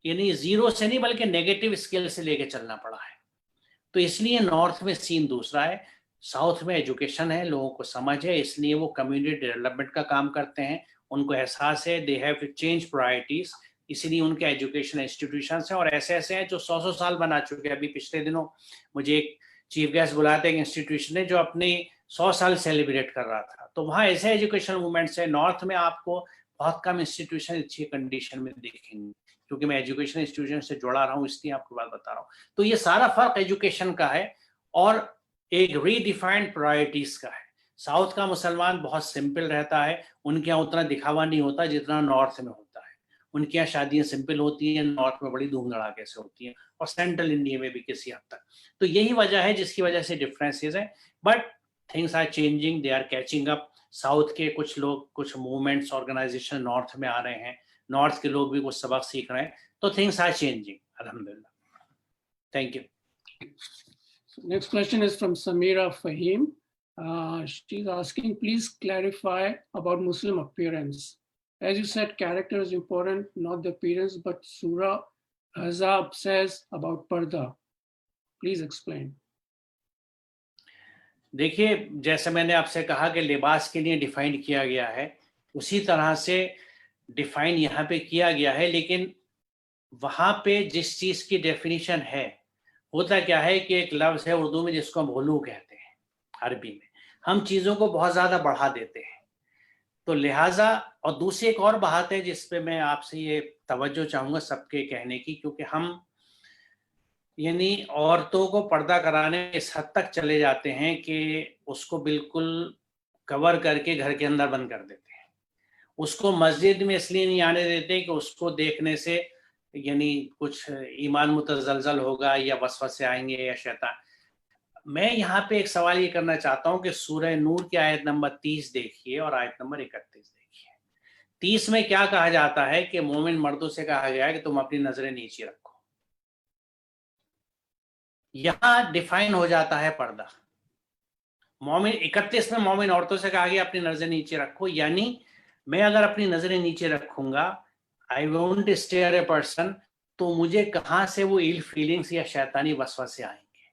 یعنی زیرو سے نہیں بلکہ نیگیٹو اسکل سے لے کے چلنا پڑا ہے. تو اس لیے نارتھ میں سین دوسرا ہے. ساؤتھ میں ایجوکیشن ہے، لوگوں کو سمجھ ہے، اس لیے وہ کمیونٹی ڈیولپمنٹ کا کام کرتے ہیں، ان کو احساس ہے they have to change priorities, اسی لیے ان کے ایجوکیشن انسٹیٹیوشنس ہیں. اور ایسے ہیں جو 100 سال بنا چکے ہیں. ابھی پچھلے دنوں مجھے ایک چیف گیسٹ بلایا تھا ایک انسٹیٹیوشن ہے جو اپنے 100 سال سیلیبریٹ کر رہا تھا. تو وہاں ایسے ایجوکیشن موومنٹس ہیں. نارتھ میں آپ کو بہت کم انسٹیٹیوشن اچھی کنڈیشن میں دیکھیں گے، کیونکہ میں ایجوکیشن انسٹیٹیوشن سے جڑا رہا ہوں، اس لیے آپ کو بات بتا رہا ہوں. تو یہ سارا فرق ایجوکیشن کا ہے اور ایک ری ڈیفائنڈ پرائرٹیز کا ہے. ساؤتھ کا مسلمان بہت سمپل رہتا ہے، ان کے یہاں اتنا دکھاوا نہیں ہوتا جتنا نارتھ میں ہوتا ہے. ان کے یہاں شادیاں سمپل ہوتی ہیں، نارتھ میں بڑی دھوم دھڑاکے سے ہوتی ہیں، اور سینٹرل انڈیا میں بھی کسی حد تک. تو یہی وجہ ہے جس کی وجہ سے ڈفرینسز ہیں. But things are changing, they are catching up. South کے کچھ لوگ، کچھ موومنٹس، آرگنائزیشن نارتھ میں آ رہے ہیں، نارتھ کے لوگ بھی کچھ سبق سیکھ رہے ہیں. تو تھنگس آر چینجنگ الحمدللہ. Thank you. Next question is from Samira Fahim. She's asking, please clarify about Muslim appearance. As you said, character is important, not the appearance, but Surah Ahzab says about parda. Please explain. دیکھیے جیسے میں نے آپ سے کہا کہ لباس کے لیے ڈیفائن کیا گیا ہے، اسی طرح سے ڈیفائن یہاں پہ کیا گیا ہے. لیکن وہاں پہ جس چیز کی ڈیفینیشن ہے، ہوتا کیا ہے کہ ایک لفظ ہے اردو میں جس کو ہم غلو کہتے ہیں، عربی میں ہم چیزوں کو بہت زیادہ بڑھا دیتے ہیں. تو لہٰذا اور دوسری ایک اور بات ہے جس پہ میں آپ سے یہ توجہ چاہوں گا سب کے کہنے کی، کیونکہ ہم یعنی عورتوں کو پردہ کرانے اس حد تک چلے جاتے ہیں کہ اس کو بالکل کور کر کے گھر کے اندر بند کر دیتے ہیں. اس کو مسجد میں اس لیے نہیں آنے دیتے کہ اس کو دیکھنے سے یعنی کچھ ایمان متزلزل ہوگا یا وسوسے آئیں گے یا شیطان. میں یہاں پہ ایک سوال یہ کرنا چاہتا ہوں کہ سورہ نور کی آیت نمبر 30 دیکھیے اور آیت نمبر 31 دیکھیے. 30 میں کیا کہا جاتا ہے کہ مومن مردوں سے کہا گیا ہے کہ تم اپنی نظریں نیچے رکھو. یہاں ڈیفائن ہو جاتا ہے پردہ. مومن 31 میں مومن عورتوں سے کہا گیا اپنی نظریں نیچے رکھو، یعنی میں اگر اپنی نظریں نیچے رکھوں گا I won't stare a person تو مجھے کہاں سے وہ ایل فیلنگز یا شیطانی وسوسے آئیں گے.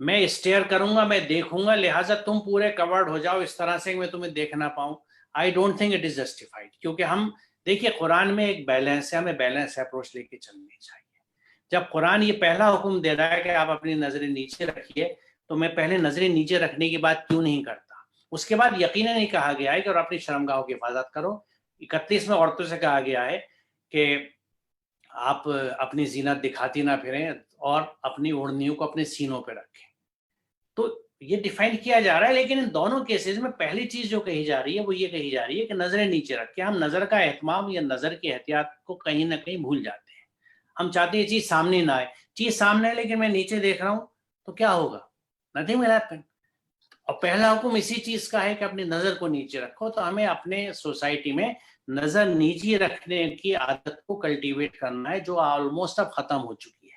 میں اسٹیئر کروں گا، میں دیکھوں گا، لہٰذا تم پورے کورڈ ہو جاؤ اس طرح سے کہ میں تمہیں دیکھ نہ پاؤں. I don't think it is justified. کیونکہ ہم دیکھیے قرآن میں ایک بیلنس ہے، ہمیں بیلنس اپروچ لے کے چلنی چاہیے. جب قرآن یہ پہلا حکم دے رہا ہے کہ آپ اپنی نظریں نیچے رکھیے تو میں پہلے نظریں نیچے رکھنے کی بات کیوں نہیں کرتا؟ اس کے بعد یقیناً نہیں کہا گیا ہے کہ اور اپنی شرمگاہوں کی حفاظت کرو. 31 میں عورتوں سے کہا گیا ہے کہ آپ اپنی زینت دکھاتی نہ پھریں اور اپنی اوڑھنیوں کو اپنے سینوں پہ رکھیں. تو یہ ڈیفائن کیا جا رہا ہے، لیکن ان دونوں کیسز میں پہلی چیز جو کہی جا رہی ہے وہ یہ کہی جا رہی ہے کہ نظریں نیچے رکھ کے ہم نظر کا اہتمام یا نظر کی احتیاط کو کہیں نہ کہیں بھول جاتے ہیں. ہم چاہتے ہیں یہ چیز سامنے نہ آئے، چیز سامنے ہے لیکن میں نیچے دیکھ رہا ہوں تو کیا ہوگا؟ Nothing will happen. اور پہلا حکم اسی چیز کا ہے کہ اپنی نظر کو نیچے رکھو. تو ہمیں اپنے سوسائٹی میں نظر نیچے رکھنے کی عادت کو کلٹیویٹ کرنا ہے جو آلموسٹ اب ختم ہو چکی ہے.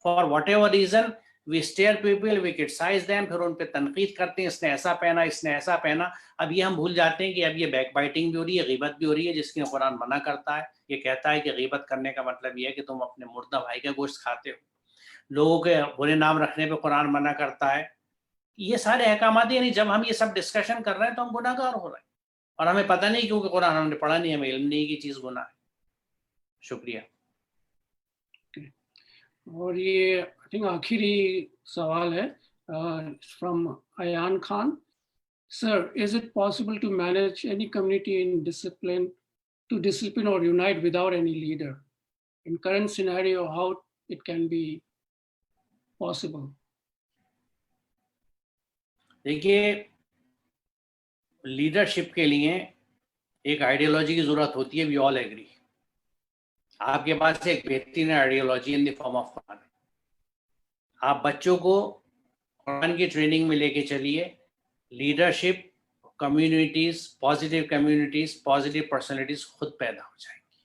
For whatever reason we stare people, we criticise them, پھر ان پہ تنقید کرتے ہیں اس نے ایسا پہنا، اس نے ایسا پہنا. اب یہ ہم بھول جاتے ہیں کہ اب یہ بیک بائٹنگ بھی ہو رہی ہے، غیبت بھی ہو رہی ہے، جس کی قرآن منع کرتا ہے. یہ کہتا ہے کہ غیبت کرنے کا مطلب یہ ہے کہ تم اپنے مردہ بھائی کا گوشت کھاتے ہو. لوگوں کے برے نام رکھنے پہ قرآن منع کرتا ہے. یہ سارے احکامات یعنی جب ہم یہ سب ڈسکشن کر رہے ہیں تو ہم گناہ گار ہو رہے ہیں اور ہمیں پتہ نہیں کیونکہ قرآن ہم نے پڑھا نہیں، ہمیں علم نہیں کی چیز گناہ ہے. شکریہ. اور یہ آئی تھنک آخری سوال ہے from Ayan Khan. Sir, is it possible to manage any community in discipline to discipline اور unite without any leader in current scenario? How it can be possible? دیکھیے، لیڈرشپ کے لیے ایک آئیڈیالوجی کی ضرورت ہوتی ہے. We all agree. آپ کے پاس ایک بہترین ideology in the form of Quran. آپ بچوں کو قرآن کی ٹریننگ میں لے کے چلیے. لیڈرشپ، کمیونٹیز، پازیٹیو پرسنالٹیز خود پیدا ہو جائیں گی.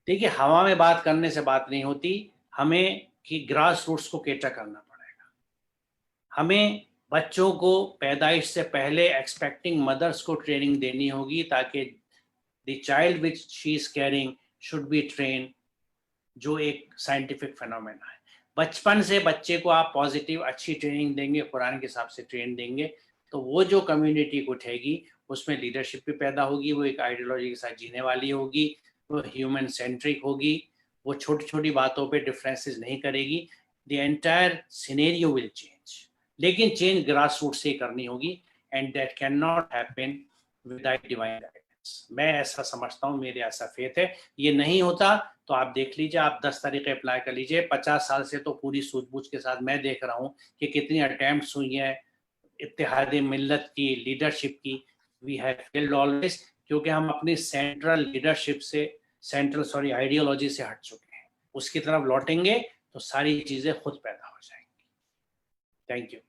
دیکھیے، ہوا میں بات کرنے سے بات نہیں ہوتی، ہمیں کہ گراس روٹس کو کیٹر کرنا پڑے گا. ہمیں بچوں کو پیدائش سے پہلے ایکسپیکٹنگ مدرس کو ٹریننگ دینی ہوگی تاکہ the child which she is caring should be train, جو ایک سائنٹیفک فینومینا ہے. بچپن سے بچے کو آپ پازیٹیو اچھی ٹریننگ دیں گے، قرآن کے حساب سے ٹرین دیں گے، تو وہ جو کمیونٹی کو اٹھے گی اس میں لیڈرشپ بھی پیدا ہوگی، وہ ایک آئیڈیالوجی کے ساتھ جینے والی ہوگی، وہ ہیومن سینٹرک ہوگی، وہ چھوٹی چھوٹی باتوں پہ ڈفرینسز نہیں کرے گی. The entire scenario will change. لیکن چینج گراس روٹ سے کرنی ہوگی and that can not happen without divine guidance. میں ایسا سمجھتا ہوں، میرے ایسا فیتھ ہے. یہ نہیں ہوتا تو آپ دیکھ لیجیے، آپ 10 طریقے اپلائی کر لیجیے. 50 سال سے تو پوری سوجھ بوجھ کے ساتھ میں دیکھ رہا ہوں کہ کتنی اٹیمپٹس ہوئی ہیں اتحاد ملت کی، لیڈرشپ کی. وی ہیو فیلڈ آلویز، کیونکہ ہم اپنی سینٹرل لیڈرشپ سے آئیڈیالوجی سے ہٹ چکے ہیں. اس کی طرف لوٹیں گے تو ساری چیزیں خود پیدا ہو جائیں گی. Thank you.